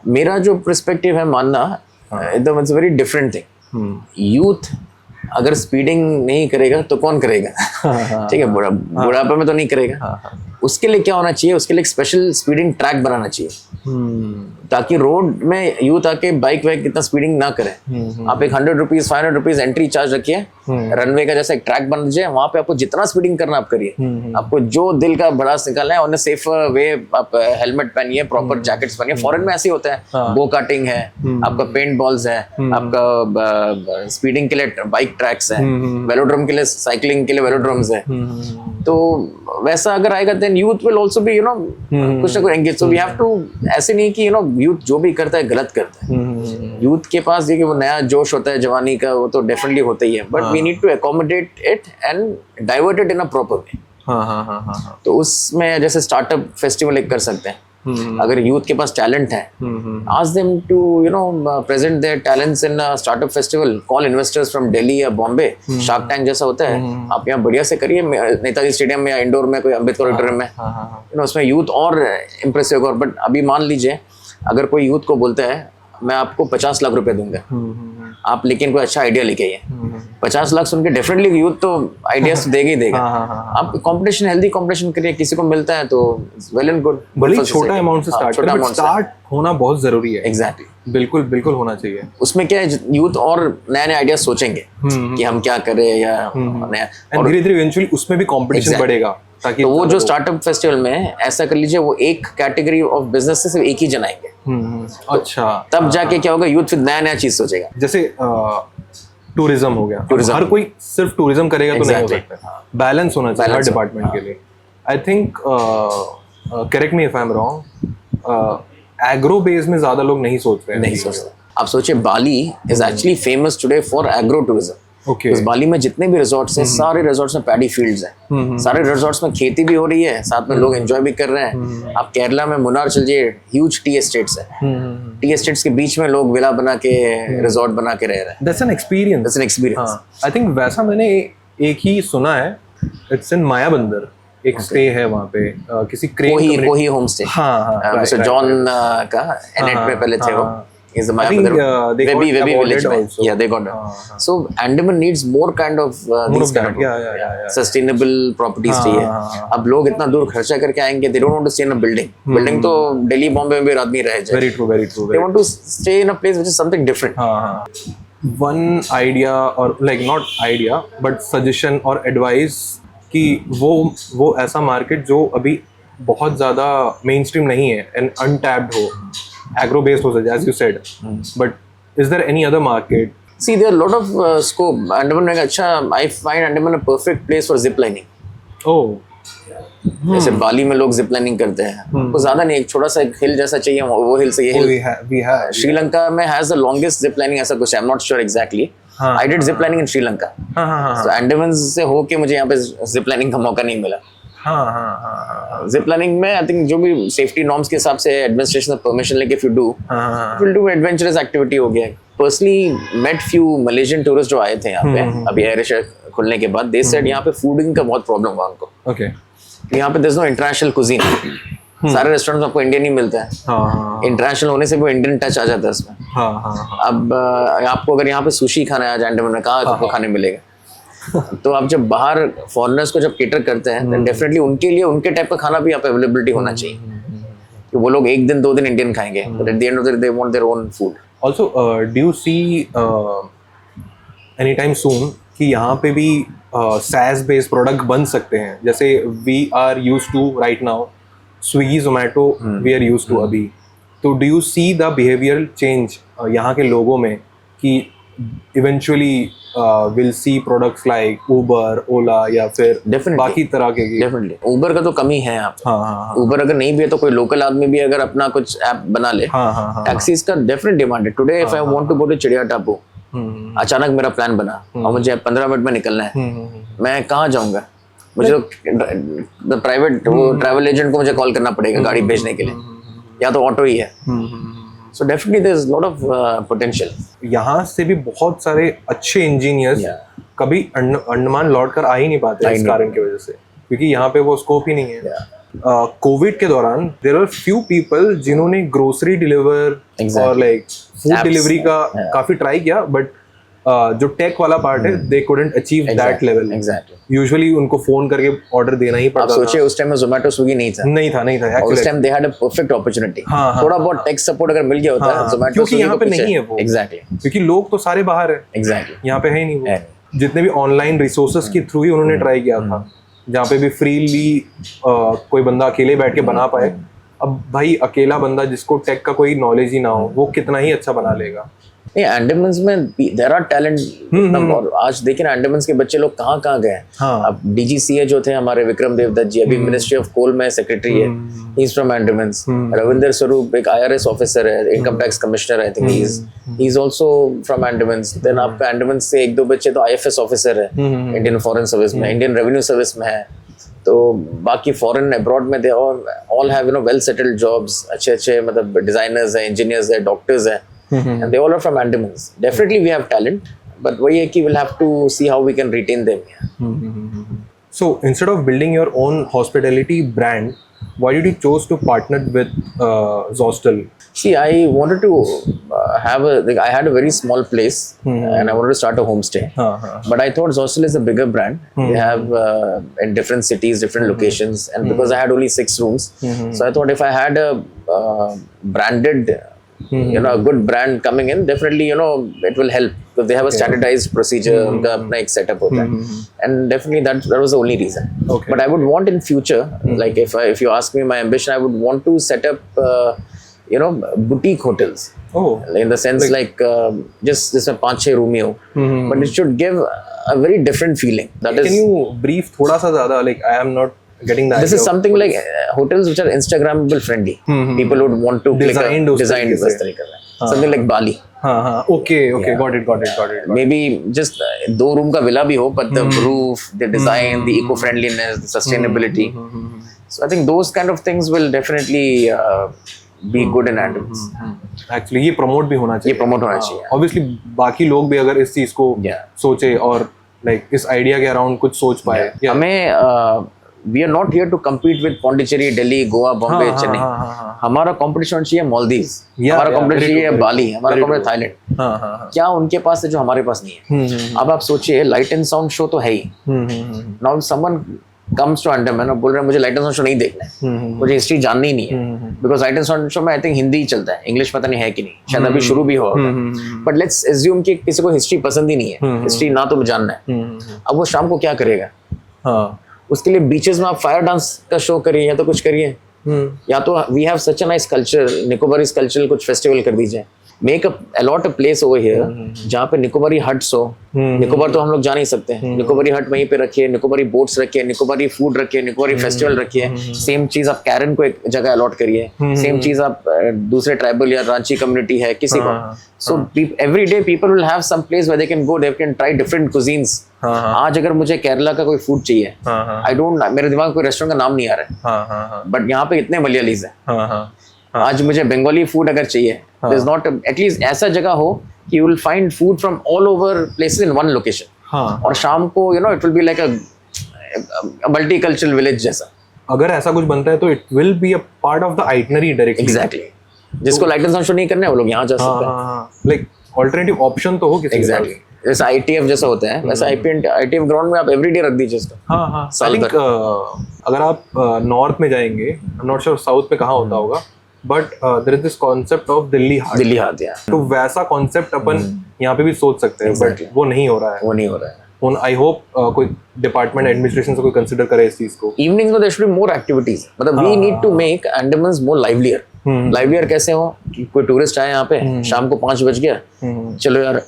मेरा जो पर्सपेक्टिव है मानना, एकदम it's very different thing. Youth अगर स्पीडिंग नहीं करेगा तो कौन करेगा? ठीक है, बुढ़ापे में तो नहीं करेगा। उसके लिए क्या होना चाहिए, उसके लिए एक स्पेशल स्पीडिंग ट्रैक बनाना चाहिए, ताकि रोड में यूथ आके बाइक वाइक इतना स्पीडिंग ना करे। आप एक 100 रुपीज 500 रुपीज एंट्री चार्ज रखिए, रनवे का जैसा एक ट्रैक बन जाए, वहां पे आपको जितना स्पीडिंग करना आप करिए, आपको जो दिल का भड़ास निकालना है, उन्हें सेफ वे आप हेलमेट पहनिए, प्रॉपर जैकेट्स पहनिए। फॉरेन में ऐसे ही होता है, गो कार्टिंग है, आपका पेंट बॉल्स है, आपका स्पीडिंग के लिए बाइक ट्रैक्स है, वेलोड्रोम के लिए, साइकिलिंग के लिए वेलोड्रोम्स है। तो वैसा अगर आएगा then youth will also be कुछ ना कुछ engage. So we have to, ऐसे नहीं कि यूथ जो भी करता है गलत करता है। यूथ के पास देखिए वो नया जोश होता है जवानी का, वो तो डेफिनेटली होता ही है, but we need to accommodate it and divert it in a proper way. तो उसमें जैसे स्टार्टअप फेस्टिवल एक कर सकते हैं। अगर यूथ के पास टैलेंट है, ask them to present their talents in a startup festival, call investors from Delhi या बॉम्बे, शार्क टैंक जैसा होता है, आप यहाँ बढ़िया से करिए, नेताजी स्टेडियम में या इंडोर में, कोई अम्बेडकर ऑडिटोरियम में, उसमें यूथ और इम्प्रेसिव होगा। बट अभी मान लीजिए अगर कोई यूथ को बोलता है मैं आपको 50 लाख रुपए दूंगा, आप लेकिन कोई अच्छा आइडिया लेके आइए, 50 लाख सुन के डेफिनेटली यूथ तो आइडियाज तो देगा ही देगा। आप कंपटीशन, हेल्दी कंपटीशन करिए, किसी को मिलता है तो वेल एंड गुड। भले छोटा अमाउंट से स्टार्ट होना बहुत जरूरी है। एग्जैक्टली, बिल्कुल बिल्कुल होना चाहिए। उसमें क्या है, यूथ और नए नए आइडियाज सोचेंगे कि हम क्या करें, या नया, और धीरे धीरे इवेंचुअली उसमें भी कंपटीशन बढ़ेगा। ताकि तो वो जो स्टार्टअप फेस्टिवल में ऐसा कर लीजिए, वो एक कैटेगरी ऑफ बिजनेस से सिर्फ एक ही जन आएंगे। अच्छा, तब जाके क्या होगा, यूथ फिर नया नया चीज सोचेगा। जैसे टूरिज्म हो गया, हर कोई सिर्फ टूरिज्म करेगा तो नहीं हो सकता, बैलेंस होना चाहिए हर डिपार्टमेंट के लिए। I think, correct me if I am wrong, agro base में ज्यादा लोग नहीं सोच रहे हैं। नहीं सोचते। आप सोचिए, Bali is actually famous today for agro tourism. उस बाली में जितने भी रिजॉर्ट्स हैं, सारे रिजॉर्ट्स में पैडी फील्ड्स हैं, सारे रिजॉर्ट्स में खेती भी हो रही है, साथ में लोग एंजॉय भी कर रहे हैं। आप केरला में मुन्नार चलिए, ह्यूज टी एस्टेट्स है, टी एस्टेट्स के बीच में लोग विला बना के, रिजॉर्ट बना के रह रहे हैं। That's an experience, that's an experience. I think वैसा मैंने एक ही सुना है, इट्स इन मायाबंदर, एक स्टे है वहाँ पे, किसी कोही होम स्टे। हाँ, मिस्टर जॉन का एनेट में पहले थे वो। Is the Mayapandar Webi village also. Yeah, they got it. So Andaman needs more kind of these kind of sustainable properties चाहिए। अब लोग इतना दूर खर्चा करके आएंगे, they don't want to stay in a building. Building तो दिल्ली बॉम्बे में भी आदमी रह जाए। Very true, very true. They want to stay in a place which is something different. One idea or like not idea but suggestion और advice कि वो ऐसा मार्केट जो अभी बहुत ज़्यादा मेन स्ट्रीम नहीं है and untapped हो, agro based हो सकता है, as you said, but is there any other market? See, there are a lot of scope. Andaman में अच्छा, I find Andaman a perfect place for zip lining. Oh. जैसे बाली में लोग zip lining करते हैं, तो ज्यादा नहीं, एक छोटा सा हिल जैसा चाहिए, वो हिल से ये हिल। श्रीलंका में has the longest zip lining, ऐसा कुछ है, I am not sure exactly. I did zip lining in Sri Lanka, तो अंडमान से होके मुझे यहाँ पे जिप लाइनिंग का मौका नहीं मिला। जिप लाइनिंग में आई थिंक जो भी सेफ्टी नॉर्म्स के हिसाब से एडमिनिस्ट्रेशन से परमिशन लेके if you do, will do adventurous activity हो गया। Personally met few Malaysian tourist जो आए थे यहाँ पे अभी एयर एशिया खुलने के बाद, दे सेड यहाँ पे फूडिंग का बहुत प्रॉब्लम हुआ उनको। ओके, यहाँ पे there's no international cuisine. सारे रेस्टोरेंट में आपको इंडियन ही मिलता है. हाँ इंटरनेशनल होने से भी इंडियन टच आ जाता है इसमें. हाँ. अब आपको अगर यहाँ पे सुशी खाना है आज अंडमान में, कहाँ आपको खाने मिलेगा? तो आप जब बाहर फॉरेनर्स को जब केटर करते हैं तो डेफिनेटली उनके लिए उनके टाइप का खाना भी यहाँ पे अवेलेबिलिटी होना चाहिए कि वो लोग एक दिन 2 दिन इंडियन खाएंगे, but at the end of the day they want their own food. Also, do you see anytime soon कि यहाँ पे भी SaaS based प्रोडक्ट बन सकते हैं? जैसे we are used to right now, Swiggy, Zomato, we are used to अभी. तो do you see the behavioral change यहाँ के लोगों में कि eventually we'll see products like Uber, Ola या फिर Definitely. बाकी तरह के? डेफिनेटली उबर का तो कमी है यहाँ पे. हाँ. उबर अगर नहीं भी है तो कोई लोकल आदमी भी अगर अपना कुछ ऐप बना ले, हाँ. टैक्सीज का डेफिनेट डिमांड है. Today if I want to go to Chidiya Tapu, अचानक मेरा प्लान बना और मुझे 15 मिनट में निकलना है, मैं कहाँ जाऊँगा? मुझे तो प्राइवेट वो ट्रैवल एजेंट को मुझे कॉल करना पड़ेगा गाड़ी भेजने के लिए, या तो ऑटो ही है. So definitely there is lot of potential. यहाँ से भी बहुत सारे अच्छे इंजीनियर्स कभी अंडमान लौट कर आ ही नहीं पाते इस कारण की वजह से, क्योंकि यहाँ पे वो स्कोप ही नहीं है. कोविड के दौरान देयर आर फ्यू पीपल जिन्होंने ग्रोसरी डिलीवर और लाइक फूड डिलीवरी का काफी ट्राई किया, बट जो टेक वाला पार्ट है they couldn't achieve that level. Exactly. Usually उनको फोन करके ऑर्डर देना ही आप पड़ता था. सोचिए उस टाइम में जोमेटो स्विगी नहीं था. नहीं था उस time they had a perfect opportunity. हाँ. थोड़ा बहुत टेक सपोर्ट अगर मिल गया होता है जोमेटो, क्योंकि यहाँ पे नहीं है वो. एग्जैक्टली. क्योंकि लोग तो सारे बाहर है. एग्जैक्टली. यहाँ पे है ही नहीं वो. जितने भी ऑनलाइन रिसोर्सेस के थ्रू ही उन्होंने ट्राई किया था, जहाँ पे भी फ्रीली कोई बंदा अकेले बैठ के बना पाए. अब भाई अकेला बंदा जिसको टेक का कोई नॉलेज ही ना हो, वो कितना ही अच्छा बना लेगा. नहीं, अंडमान में देयर आर टैलेंट. और आज देखिए ना अंडमान के बच्चे लोग कहाँ कहाँ गए. अब डीजीसीए जो थे हमारे विक्रम देवदत्त जी, अभी मिनिस्ट्री ऑफ कोल में सेक्रेटरी है, he is from Andaman. Ravinder Swarup एक IRS ऑफिसर है, income tax commissioner, I think he is also from Andaman. Then आपके अंडमान से 1-2 बच्चे तो IFS ऑफिसर है, इंडियन फॉरेन सर्विस में, इंडियन रेवेन्यू सर्विस में है. तो बाकी फॉरेन अब्रॉड में they all have well settled jobs, अच्छे मतलब डिजाइनर्स है, इंजीनियर्स है, डॉक्टर्स है. And they all are from Andaman. Definitely we have talent, but वही है कि we'll have to see how we can retain them. So instead of building your own hospitality brand, why did you chose to partner with Zostel? See, I wanted to I had a very small place and I wanted to start a homestay. But I thought Zostel is a bigger brand. They have in different cities, different locations, and because I had only 6 rooms, so I thought if I had a branded a good brand coming in, definitely it will help because they have a standardized procedure, उनका अपना एक setup होता है, and definitely that was the only reason. But I would want in future, like if you ask me my ambition, I would want to set up boutique hotels. In the sense like just जिसमें 5-6 room ही हो, but it should give a very different feeling. That is. Can you brief थोड़ा सा ज़्यादा? Like I am not getting that. This is something like hotels which are Instagrammable friendly. People would want to designed उस तरीके से. Something like Bali. Okay. Got it. Maybe just 2 room का villa भी हो, but the roof, the design, the eco-friendliness, the sustainability. So I think those kind of things will definitely be good in Andaman. Actually ये promote भी होना चाहिए. ये promote होना चाहिए. Obviously बाकी लोग भी अगर इस चीज को सोचे और like इस idea के around कुछ सोच पाए. हमें we are not here to compete with Pondicherry, Delhi, Goa, Bombay, Chennai. हमारा competition चाहिए Maldives, हमारा competition चाहिए Bali, हमारा competition Thailand. क्या उनके पास है जो हमारे पास नहीं है? अब आप सोचिए लाइट एंड साउंड शो तो है ही. Now someone comes to Andaman और बोल रहे हैं मुझे लाइट एंड साउंड शो नहीं देखना है, मुझे हिस्ट्री जाननी ही नहीं है, because light and sound show में आई थिंक हिंदी ही चलता है, इंग्लिश पता नहीं है कि नहीं, शायद अभी शुरू भी होगा. बट लेट्स एज्यूम कि किसी को हिस्ट्री पसंद ही नहीं है, हिस्ट्री ना तो जानना है, अब वो शाम को क्या करेगा? उसके लिए बीचेस में आप फायर डांस का शो करिए या तो कुछ करिए, या तो we have such a nice culture, Nicobarese cultural कुछ फेस्टिवल कर दीजिए. Make allot a place over here जहाँ पे निकोबारी हट्स हो. निकोबार तो हम लोग जा नहीं सकते हैं, निकोबारी हट वहीं पे रखिए, निकोबारी बोट्स रखिए, निकोबारी फूड रखिए, निकोबारी फेस्टिवल रखिए. सेम चीज आप कैरन को एक जगह अलॉट करिए, सेम चीज आप दूसरे ट्राइबल या रांची कम्युनिटी है किसी को. So every day people will have some place where they can go, they can try different cuisines. आज अगर मुझे केरला का कोई फूड चाहिए, आई डोंट, मेरे दिमाग में कोई रेस्टोरेंट का नाम नहीं आ रहा है, बट यहाँ पे इतने मलयालीज है. आज मुझे बंगाली फूड अगर चाहिए, देयर इज नॉट एटलीस्ट ऐसा जगह हो कि you will find food from all over places in one location. और शाम को it will be like a multi cultural village जैसा. अगर ऐसा कुछ बनता है तो it will be a part of the itinerary directly. Exactly, जिसको लाइटेंस ऑन शो नहीं करना है वो लोग यहाँ जा सकते हैं। लाइक ऑल्टरनेटिव ऑप्शन तो हो किसी के एग्जैक्टली, जैसे ITF जैसा होता है वैसा ITF ग्राउंड में आप एवरीडे रख दीजिए इसको। हाँ, साल आई थिंक अगर आप नॉर्थ में जाएंगे, I am not sure south में कहाँ होता होगा, but there is this concept of Delhi Haat. या तो वैसा कॉन्सेप्ट अपन यहाँ पे भी सोच सकते हैं, बट वो नहीं हो रहा है। वो नहीं हो रहा है। आई होप कोई डिपार्टमेंट एडमिनिस्ट्रेशन से कोई कंसिडर करे इस चीज को। इवनिंग्स में there should be more activities, मतलब we need to make Andamans more livelier. Livelier कैसे हो कि कोई टूरिस्ट आए यहाँ पे, शाम को 5 बज गया, चलो यार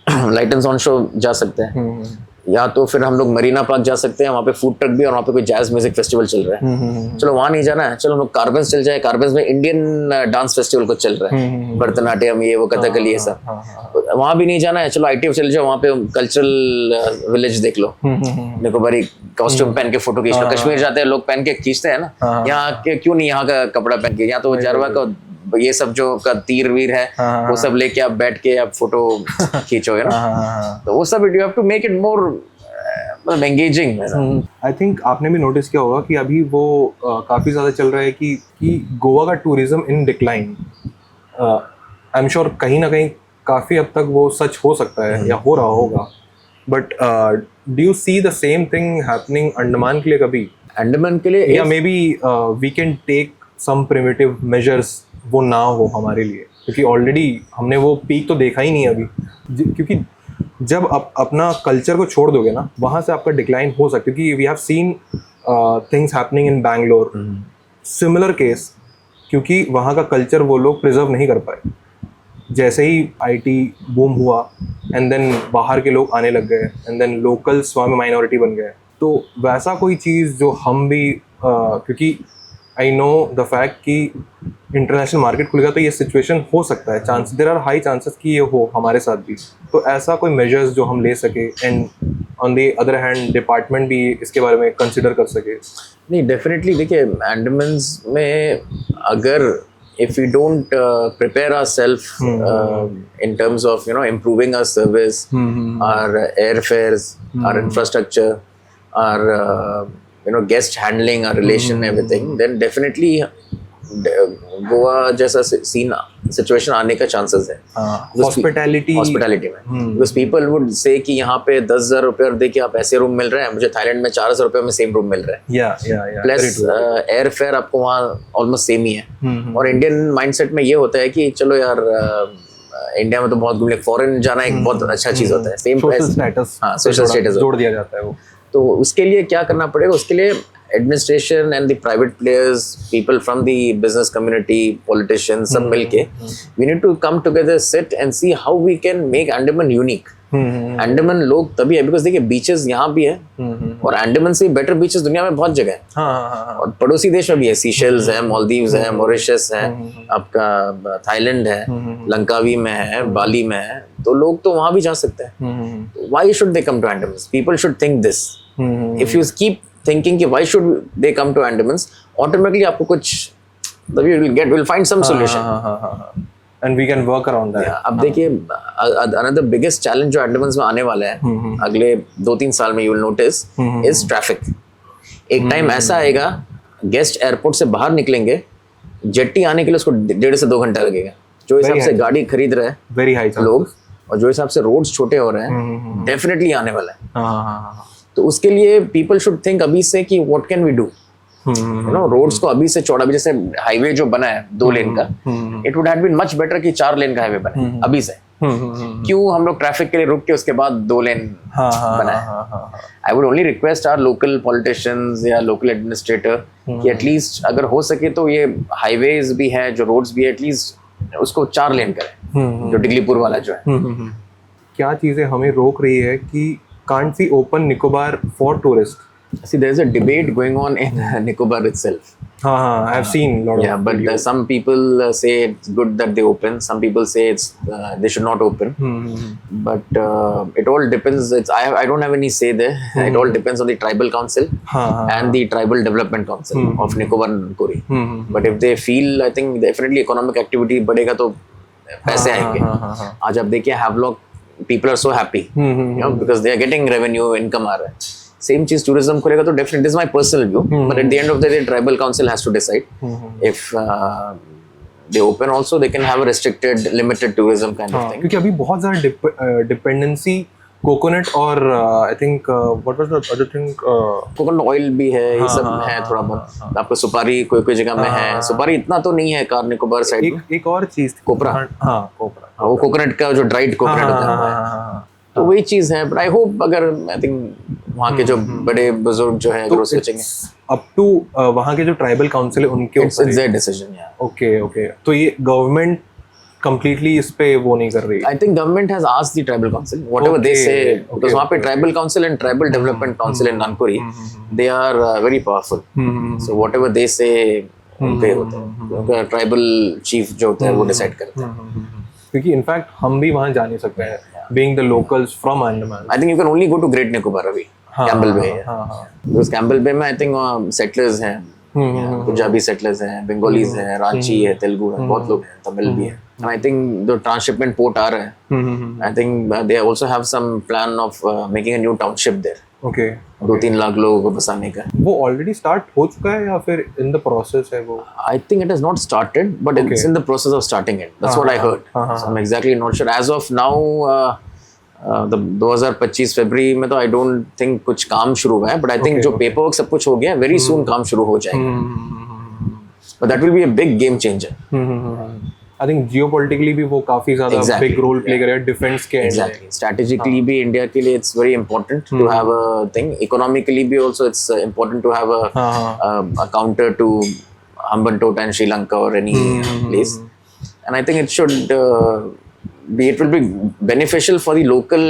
लाइटेंस ऑन शो जा सकते हैं, या तो फिर हम लोग मरीना पार्क जा सकते हैं, वहाँ पे फूड ट्रक भी और वहाँ पे कोई जैज म्यूजिक फेस्टिवल चल रहा है, चलो वहाँ नहीं जाना है, चलो हम लोग कार्बन्स चल जाए, कार्बन्स में इंडियन डांस फेस्टिवल को चल रहा है, भरतनाट्यम ये वो कथकली ये सब, वहाँ भी नहीं जाना है, चलो ITF चल जाओ, वहाँ पे कल्चरल विलेज देख लो, देखो बड़ी कॉस्ट्यूम पहन के फोटो खींच लो। कश्मीर जाते हैं लोग पहन के खींचते हैं ना, यहाँ के क्यों नहीं यहाँ का कपड़ा पहन के, यहाँ तो जरवा का ये सब जो का तीर वीर है वो सब लेके आप बैठ के आप फोटो खींचोगे ना, तो वो सब you have to make it more मतलब एंगेजिंग। आई थिंक आपने भी नोटिस किया होगा कि अभी वो काफी ज्यादा चल रहा है कि गोवा का tourism in decline. I am sure कहीं ना कहीं काफी हद तक वो सच हो सकता है या हो रहा होगा, but do you see the same thing happening Andaman के लिए कभी? अंडमान के लिए या maybe we can take some primitive measures, वो ना हो हमारे लिए, क्योंकि ऑलरेडी हमने वो पीक तो देखा ही नहीं अभी। क्योंकि जब आप अपना कल्चर को छोड़ दोगे ना, वहाँ से आपका डिक्लाइन हो सकता है, क्योंकि we have seen things happening in Bangalore, similar case, क्योंकि वहाँ का कल्चर वो लोग प्रिजर्व नहीं कर पाए। जैसे ही IT बूम हुआ एंड देन बाहर के लोग आने लग गए एंड देन लोकल्स वहाँ में माइनॉरिटी बन गए, तो वैसा कोई चीज़ जो हम भी क्योंकि आई नो द फैक्ट कि इंटरनेशनल मार्केट खुल गया तो ये सिचुएशन हो सकता है, chance there are high chances कि ये हो हमारे साथ भी। तो ऐसा कोई मेजर्स जो हम ले सके and on the other hand department भी इसके बारे में कंसिडर कर सके। नहीं, डेफिनेटली देखिए अंडमान्स में अगर if we don't prepare ourselves in terms of improving our service, our airfares, our infrastructure, our guest handling, our relation, everything, then definitely Goa जैसा सीन सिचुएशन आने का चांसेस है हॉस्पिटैलिटी में, बिकॉज पीपल वुड से कि यहाँ पे 10,000 रुपये दे के आप ऐसे रूम मिल रहे हैं, मुझे थाईलैंड में 4,000 रुपये में सेम रूम मिल रहा है, प्लस एयर फेयर आपको वहाँ ऑलमोस्ट सेम ही है। और इंडियन माइंडसेट में ये होता है कि चलो यार इंडिया में तो बहुत घूमने, फॉरेन जाना एक बहुत अच्छा चीज होता है, सेम सोशल स्टेटस जोड़ दिया जाता है वो। तो उसके लिए क्या करना पड़ेगा, उसके लिए administration and the private players, people from the business community, politicians, सब मिलके we need to come together, sit and see how we can make Andaman unique. Andaman लोग तभी है बिकॉज देखिए बीचेस यहाँ भी है और अंडमान से बेटर बीचेस दुनिया में बहुत जगह है, और पड़ोसी देश में भी है, सीशेल्स है, मालदीव्स है, मॉरिशस है, आपका थाईलैंड है, लंकावी में है, बाली में है, तो लोग तो वहाँ भी जा सकते हैं। Why should they come to Andaman? People should think this. If you keep thinking कि why should they come to Andaman, automatically आपको कुछ will find some solution and we can work around that. अब देखिए another biggest challenge जो अंडमान में आने वाला है अगले 2-3 साल में, you will notice is traffic. एक टाइम ऐसा आएगा गेस्ट एयरपोर्ट से बाहर निकलेंगे, जेट्टी आने के लिए उसको 1.5 से 2 घंटा लगेगा। जो हिसाब से गाड़ी खरीद रहे हैं लोग और जो हिसाब से रोड्स छोटे हो रहे हैं, डेफिनेटली आने वाला है। तो उसके लिए पीपल शुड थिंक अभी से कि what can we do, roads को अभी से चौड़ा, जैसे हाईवे जो बना है 2 लेन का, it would have been much better कि 4 लेन का हाईवे बने अभी से। क्यों हम लोग ट्रैफिक के लिए रुक के उसके बाद 2 लेन बनाए? I would only request our local politicians या लोकल एडमिनिस्ट्रेटर कि एटलीस्ट अगर हो सके तो ये हाईवेज भी है, जो रोड्स भी है, एटलीस्ट उसको 4 लेन करें, जो डिगलीपुर वाला जो है। क्या चीजें हमें रोक रही है कि can't we open Nicobar for tourist? See, there's a debate going on in Nicobar itself. I've seen a lot of but some people say it's good that they open. Some people say it's they should not open. But it all depends. I don't have any say there. It all depends on the tribal council and the tribal development council of Nicobar and Kuri. But if they feel, I think definitely economic activity बढ़ेगा तो पैसे आएंगे। आज आप देखिए Havelock, people are so happy, because they are getting revenue, income आ रहा है। Same चीज टूरिज्म खोलेगा तो definitely, this is my personal view, but at the end of the day tribal council has to decide if they open also, they can have a restricted limited tourism kind of thing. क्योंकि अभी बहुत ज़्यादा dependency coconut और I think what was the other thing, coconut oil भी है, ये सब है थोड़ा बहुत। आपको सुपारी कोई कोई जगह में है, सुपारी इतना तो नहीं है कार निकोबार साइड में। एक और चीज थी, कोपरा। हाँ कोपरा, वो कोकोनट का जो ड्राइड कोकोनट होता है, तो वही चीज है। बट आई होप, अगर आई थिंक वहाँ के जो बड़े बुजुर्ग जो है अगर वो सोचेंगे, अप टू वहाँ के जो ट्राइबल काउंसिल है उनके इट्स देयर डिसीजन। ओके, तो ये गवर्नमेंट कंप्लीटली इस पे वो नहीं कर रही। I think government has asked the tribal council whatever they say, because वहाँ पे tribal council and tribal development council in Nankuri, they are very powerful. So whatever they say उनके होता है, उनका tribal chief जो होता है वो decide करता है। क्योंकि इनफैक्ट हम भी वहाँ जा नहीं सकते हैं, being the locals from Andaman. I think you can only go to Great Nicobar अभी, Campbell Bay है, because Campbell Bay में I think settlers हैं, पंजाबी settlers हैं, Bengalis हैं, रांची है, तेलुगु है, बहुत लोग हैं, तमिल भी है। And I think the transshipment port आ रहा है, I think they also have some plan of making a new township there. Okay. 2-3 lakh लोगों को बसाने का। वो ऑलरेडी स्टार्ट हो चुका है या फिर इन द प्रोसेस है वो? I think it has not started, but it's in the process of starting it. That's what I heard. So I'm exactly not sure. As of now, the 2025 फरवरी में तो I don't think कुछ काम शुरू हुआ है, but I think जो paper work सब कुछ हो गया, very soon काम शुरू हो जाएगा। But that will be a big game changer. I think geopolitically भी वो काफी ज्यादा बिग रोल प्ले करेगा डिफेंस के। Exactly. Strategically भी इंडिया के लिए it's very important to have a thing. Economically भी also it's important to have a counter to Hambantota and Sri Lanka or any place. And I think it should it will be beneficial for the local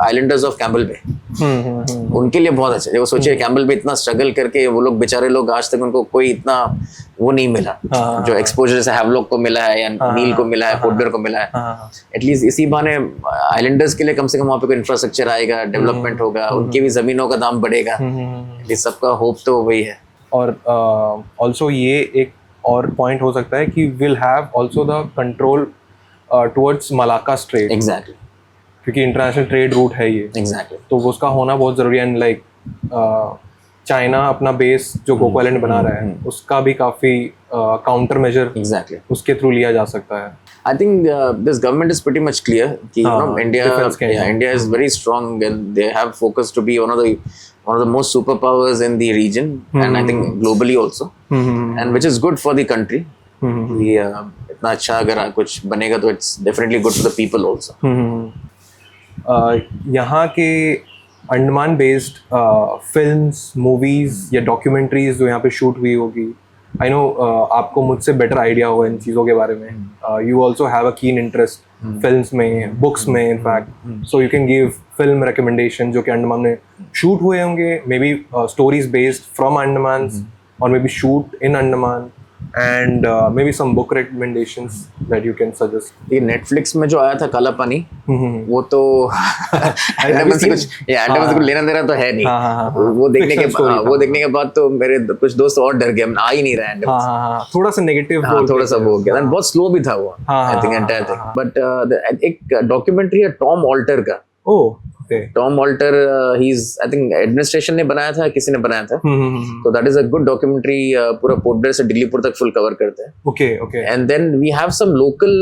islanders of Campbell Bay. उनके लिए बहुत अच्छा है। वो सोचिए Campbell पे इतना struggle करके वो लोग बेचारे लोग आज तक उनको कोई इतना वो नहीं मिला जो एक्सपोजर से हैवलॉक को मिला है या नील को मिला है, पोर्टलर को मिला है। एटलीस्ट इसी बहाने आइलैंडर्स के लिए कम से कम वहाँ पे कोई इंफ्रास्ट्रक्चर आएगा, डेवलपमेंट होगा, उनकी भी जमीनों का दाम बढ़ेगा। ये सबका होप तो वही है। और ऑल्सो ये एक और पॉइंट हो सकता है कि will have also the control towards Malacca straight. Exactly, क्योंकि इंटरनेशनल ट्रेड रूट है ये। एग्जैक्टली, तो उसका होना बहुत ज़रूरी है। एंड लाइक चाइना अपना बेस जो कोको आइलैंड बना रहा है उसका भी काफ़ी काउंटर मेजर एग्जैक्टली उसके थ्रू लिया जा सकता है। I think this government is pretty much clear कि India is very strong and they have focused to be one of the most superpowers in the region and I think globally also, and which is good for the country. इतना अच्छा अगर कुछ बनेगा तो it's definitely good for the people also. यहाँ के Andaman based films, movies या documentaries जो यहाँ पे शूट हुई होगी, आई नो आपको मुझसे बेटर आइडिया होगा इन चीज़ों के बारे में। You also have a keen interest films में, बुक्स में in fact, so you can give film recommendation जो कि अंडमान में शूट हुए होंगे, maybe stories based from Andaman और maybe shoot in Andaman, and maybe some book recommendations that you can suggest. ये Netflix में जो आया था काला पानी, वो तो अंडमान से कुछ लेना देना तो है नहीं। वो देखने के बाद तो मेरे कुछ दोस्त और डर गए, आ ही नहीं रहा है। थोड़ा सा नेगेटिव, थोड़ा सा वो हो गया, बहुत स्लो भी था वो, I think entire thing. But एक डॉक्यूमेंटरी है टॉम ऑल्टर का। Tom Alter I think administration ने बनाया था, किसी ने बनाया था, तो that is a good documentary. पूरा पोर्ट ब्लेयर से दिल्लीपुर तक फुल कवर करते हैं। Okay and then we have some local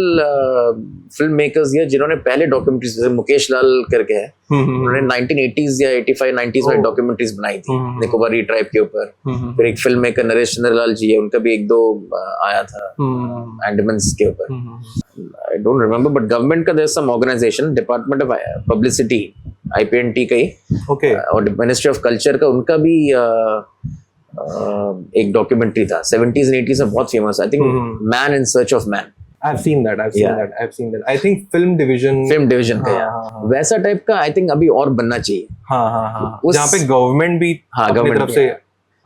film makers here जिन्होंने पहले डॉक्यूमेंट्रीज, जैसे मुकेश लाल करके है, उन्होंने 1980s या 85-90s में डॉक्यूमेंट्रीज बनाई थी निकोबारी ट्राइब के ऊपर। फिर एक फिल्म मेकर नरेश चंद्रलाल जी है, उनका भी 1-2 आया था अंडमान्स के ऊपर। I don't remember, but government का there's some organization, Department of Publicity, IPNT का ही, और Ministry of Culture का, उनका भी एक डॉक्यूमेंट्री था 70s and 80s में बहुत famous, I think man in search of man. I've seen that. I think film division का वैसा टाइप का आई थिंक अभी और बनना चाहिए। जहाँ पे गवर्नमेंट भी अपनी तरफ से,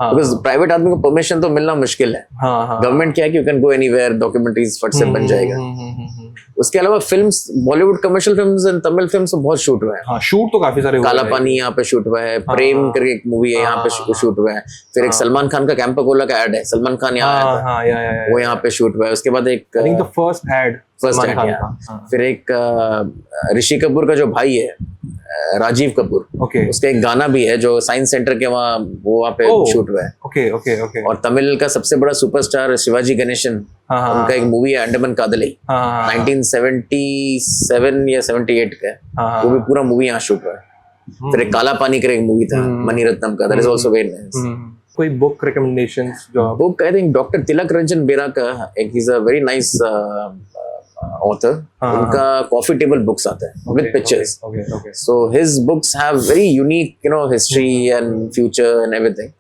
बिकॉज़ प्राइवेट आदमी को परमिशन तो मिलना मुश्किल है। गवर्नमेंट क्या है कि you can go anywhere, documentaries फट से बन जाएगा। उसके अलावा films, Bollywood commercial films and Tamil films बहुत शूट हुए हैं। शूट तो काफी सारे हुए हैं। काला पानी यहाँ पे शूट हुआ है, प्रेम करके एक मूवी है यहाँ पे शूट हुआ है। फिर एक सलमान खान का कैंपा कोला का एड है, सलमान खान यहाँ आया था, वो यहाँ पे शूट हुआ है। उसके बाद एक फर्स्ट एड। फिर एक ऋषि कपूर का जो भाई है राजीव कपूर, Okay. उसका एक गाना भी है जो साइंस सेंटर के वहाँ पे Oh. शूट हुआ है। Okay, okay, okay. और तमिल का सबसे बड़ा सुपरस्टार शिवाजी गणेशन, हाँ, उनका एक मूवी है अंडमान कादली, हाँ, 1977 या 78 का है। हाँ, वो भी पूरा मूवी यहाँ शूट हुआ है। फिर एक काला पानी का एक मूवी था मणिरत्नम का, that is also very nice. कोई बुक रिकमेंडेशंस जो आप बुक आई थिंक डॉक्टर तिलक रंजन बेरा का एक, is a very nice author. उनका कॉफी टेबल बुक्स आता है with pictures, Okay, okay. so his books have very unique, you know, history and future and everything.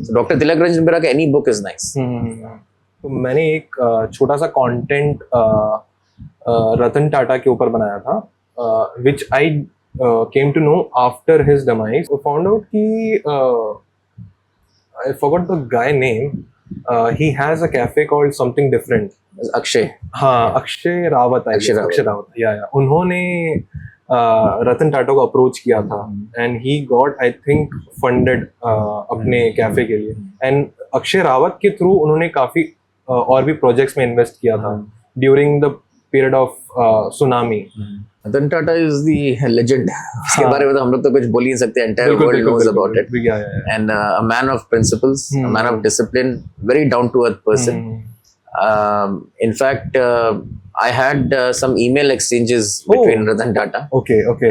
So Dr. Tilak Ranjan Bera ka any book is nice. तो मैंने एक छोटा सा content Ratan Tata के ऊपर बनाया था, which I came to know after his demise. Found out कि I forgot the guy name, he has a cafe called something different. Akshay, हाँ, अक्षय रावत, अक्षय रावत। अक्षय रावत, या उन्होंने रतन टाटा को अप्रोच किया था and he got I think funded अपने कैफे के लिए। एंड अक्षय रावत के थ्रू उन्होंने काफी और भी प्रोजेक्ट्स में इन्वेस्ट किया था during the period of tsunami. Ratan Tata is the legend. उसके बारे में तो हम लोग तो कुछ बोल ही नहीं सकते, entire world knows about it. And a man of principles, a man of discipline, very down to earth person. In fact, I had some email exchanges between Ratan Tata. Okay, okay.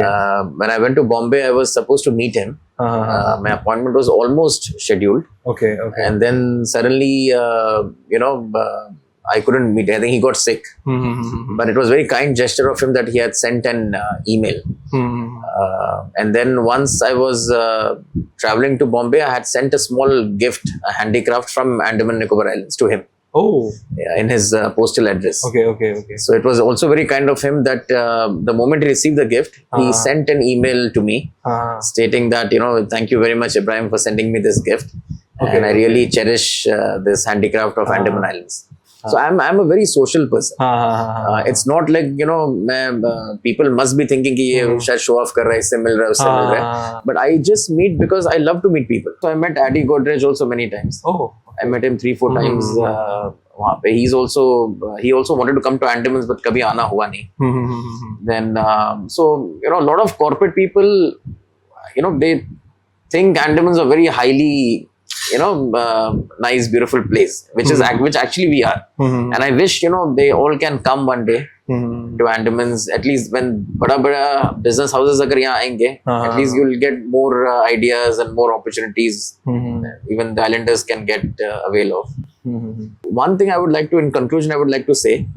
When I went to Bombay, I was supposed to meet him. My appointment was almost scheduled. Okay, okay. And then suddenly, I couldn't meet. I think he got sick. But it was very kind gesture of him that he had sent an email. And then once I was traveling to Bombay, I had sent a small gift, a handicraft from Andaman Nicobar Islands to him. Oh, Yeah, in his postal address. okay, okay, okay. So it was also very kind of him that the moment he received the gift, he sent an email to me stating that, thank you very much, Ibrahim, for sending me this gift. And I really cherish this handicraft of Andaman Islands. So I'm a very social person. It's not like, people must be thinking कि ये शायद show off कर रहा है, इससे मिल रहा है, उससे मिल रहा है. But I just meet because I love to meet people. So I met Adi Godrej also many times. Oh, I met him 3-4 times वहाँ पे. He also wanted to come to Andamans, but कभी आना हुआ नहीं. Then so a lot of corporate people, they think Andamans are very highly nice, beautiful place, which actually we are. And I wish they all can come one day to Andamans. At least when bada business houses agar yahan aayenge, at least you'll get more ideas and more opportunities. Even the islanders can get avail of. One thing in conclusion, I would like to say,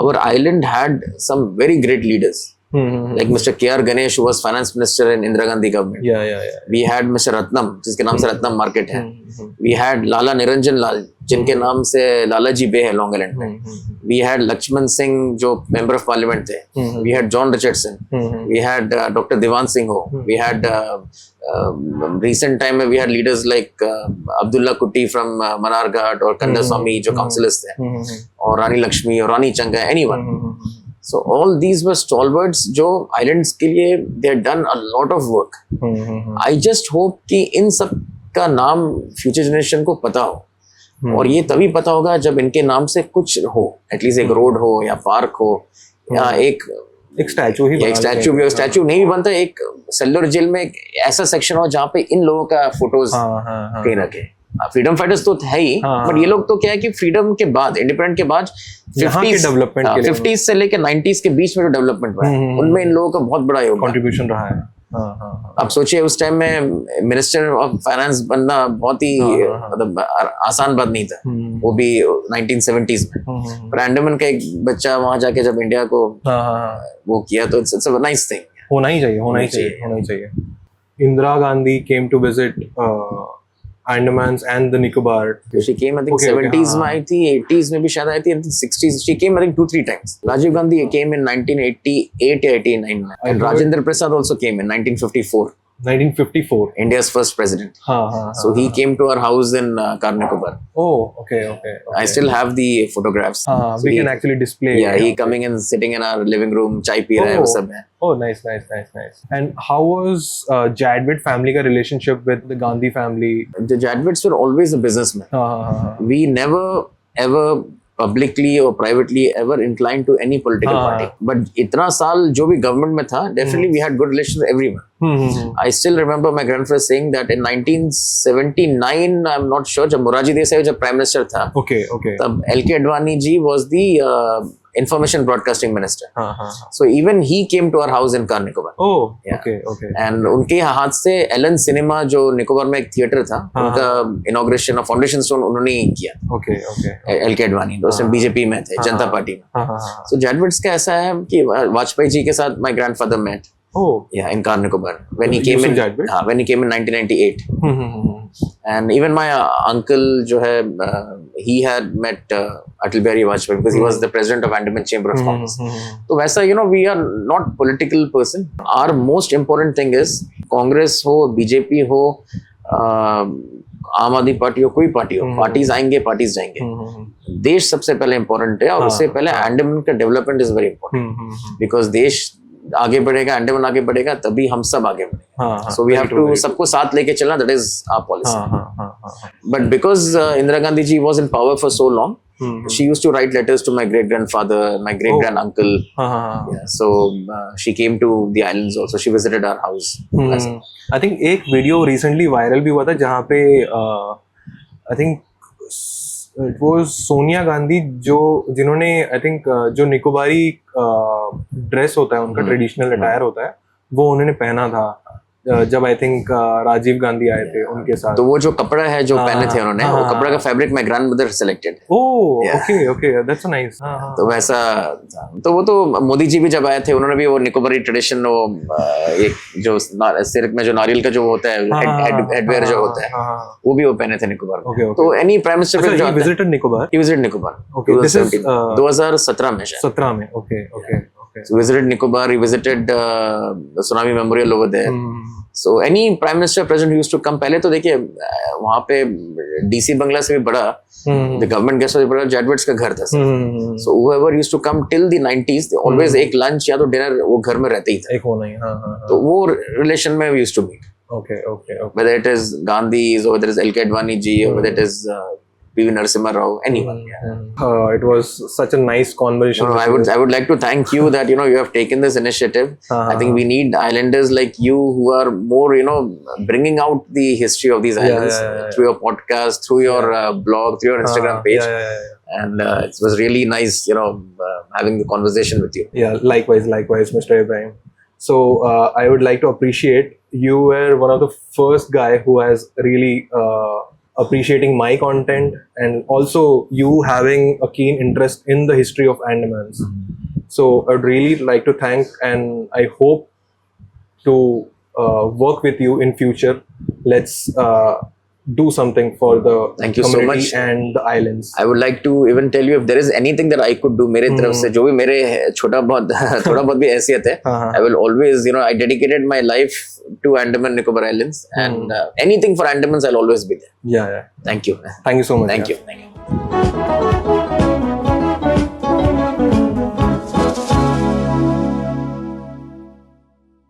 our island had some very great leaders. Like Mr. K.R. Ganesh, who was finance minister in Indira Gandhi government. yeah. We had Mr. Ratnam, जिसके नाम से Ratnam market है. We had Lala Niranjan Lal, जिनके नाम से लाला जी बे है long island में. We had Lakshman Singh, जो member of parliament थे. We had John Richardson. We had Dr. Diwan Singh Ho. We had recent time में we had leaders like Abdullah Kutti from Manarghat or Kanda Swami, जो councillors थे. और रानी लक्ष्मी और रानी चंगा, anyone. So all these were stalwarts जो islands के लिए they had done a lot of work. I just hope कि इन सब का नाम future generation को पता हो. और ये तभी पता होगा जब इनके नाम से कुछ हो, एटलीस्ट एक रोड हो या पार्क हो या एक स्टैचू ही, एक स्टैचू भी हो. स्टैचू नहीं भी बनता, एक सेलुलर जेल में एक ऐसा सेक्शन हो जहाँ पे इन लोगों का फोटोज कहीं रखे. फ्रीडम फाइटर्स तो है ही, बट ये लोग तो क्या है कि फ्रीडम के बाद, इंडिपेंडेंट के बाद 50s से लेके 90s के बीच में जो डेवलपमेंट हुआ है, उनमें इन लोगों का बहुत बड़ा कंट्रीब्यूशन रहा है. अब सोचिए उस टाइम में मिनिस्टर ऑफ फाइनेंस बनना बहुत ही मतलब आसान बात नहीं था, वो भी 1970s में. पर अंडमान का एक बच्चा वहां जाके जब इंडिया को वो किया तो इट्स अ नाइस थिंग. होना ही चाहिए. Indira Gandhi came to visit Andamans and the Nicobar. She came, I think, 70s में आई थी, 80s में भी शायद आई थी, 60s. She came, I think, 2-3 times. Rajiv Gandhi came in 1988 or 89 में. And Rajendra Prasad also came in 1954. 1954. India's first president. So he came to our house in Car Nicobar. Oh, okay. I still have the photographs. So we can actually display. Yeah, he coming and sitting in our living room, chai pee raha hai, वो सब है. Oh, nice. And how was Jadwit family का relationship with the Gandhi family? The Jadwits were always a businessman. We never ever publicly or privately ever inclined to any political हाँ. party. But इतना साल जो भी government में था, definitely we had good relations with everyone. I still remember my grandfather saying that in 1979, I'm not sure, जब मोरारजी देसाई जब prime minister था, Okay, okay. तब LK Advani ji was the information broadcasting minister. हाँ, हाँ, हाँ. So even he came to our house in Car Nicobar. Oh, Yeah. okay, okay. And उनके हाथ से एलन सिनेमा जो निकोबार में एक थिएटर था, उनका इनॉग्रेशन और फाउंडेशन स्टोन उन्होंने ही किया, Okay, okay. एलके अडवाणी तो उसमें बीजेपी में थे, जनता पार्टी में. हाँ, हाँ, हाँ. सो जैडविट्स का ऐसा है कि वाजपेयी जी के साथ my grandfather met Oh. In Car Nicobar when he came Yusuf in Jadwit? When he came in 1998. And even my uncle जो है he had met Atal Bihari Vajpayee because he was the president of Andaman Chamber of Commerce. तो वैसा you know we are not political person. Our most important thing is Congress हो, BJP हो, आम आदमी party हो, कोई पार्टी हो, parties आएंगे, पार्टीज जाएंगे. देश सबसे पहले इम्पोर्टेंट है और उससे पहले अंडमान का development is very important because देश आगे बढ़ेगा, अंडमान आगे बढ़ेगा, तभी हम सब आगे बढ़ेंगे. सो वी हैव टू सबको साथ लेके चलना. That is our policy. But because Indira Gandhi ji was in power for so long, she used to write letters to my great grandfather, my great grand uncle. Yeah, so she came to the islands also. She visited our house. I think एक video recently viral भी हुआ था जहाँ पे I think it was Sonia Gandhi जिन्होंने I think जो Nicobari dress होता है उनका ट्रेडिशनल अटायर होता है वो उन्होंने पहना था जब आई थिंक राजीव गांधी आए थे उनके साथ. तो वो जो कपड़ा है जो पहने थे उन्होंने, वो कपड़ा का fabric my grandmother selected. Oh okay okay that's nice. तो वैसा तो वो तो मोदी जी भी जब आए थे उन्होंने भी वो निकोबारी ट्रेडिशन, वो एक जो सिर में जो नारियल का जो होता है हेडवेयर जो होता है वो भी वो पहने थे निकोबार में. तो एनी प्राइम मिनिस्टर जो visited Nicobar. He visited Nicobar. Okay this is 2017 में शायद. 17 में. Okay okay okay. So visited Nicobar, he visited the tsunami memorial over there. So any prime minister president who used to come, पहले तो देखिए वहाँ पे DC बंगला से भी बड़ा, the government guest से भी बड़ा जैडविट्स का घर था. So whoever used to come till the 90s, they always एक lunch या तो dinner वो घर में रहते ही था. एक होना ही. हाँ. तो वो relation में we used to meet. Okay. Whether it is Gandhi's or whether it is LK Advani ji or whether it is PV Narasimha Rao, anyone. It was such a nice conversation. No, I would like to thank you that you have taken this initiative. I think we need islanders like you who are more bringing out the history of these islands through your podcast, through your blog, through your Instagram page. And it was really nice having the conversation with you. Yeah, likewise Mr. Ibrahim. So I would like to appreciate you were one of the first guy who has really appreciating my content and also you having a keen interest in the history of Andamans. So I'd really like to thank and I hope to work with you in future. Let's do something for the Thank you so community much. and the islands. I would like to even tell you if there is anything that I could do मेरे तरफ से, जो भी मेरे छोटा बहुत थोड़ा बहुत भी हैसियत है, I will always I dedicated my life to Andaman Nicobar Islands and anything for Andamans I'll always be there. Yeah. Thank you. Thank you so much. Thank yeah. you.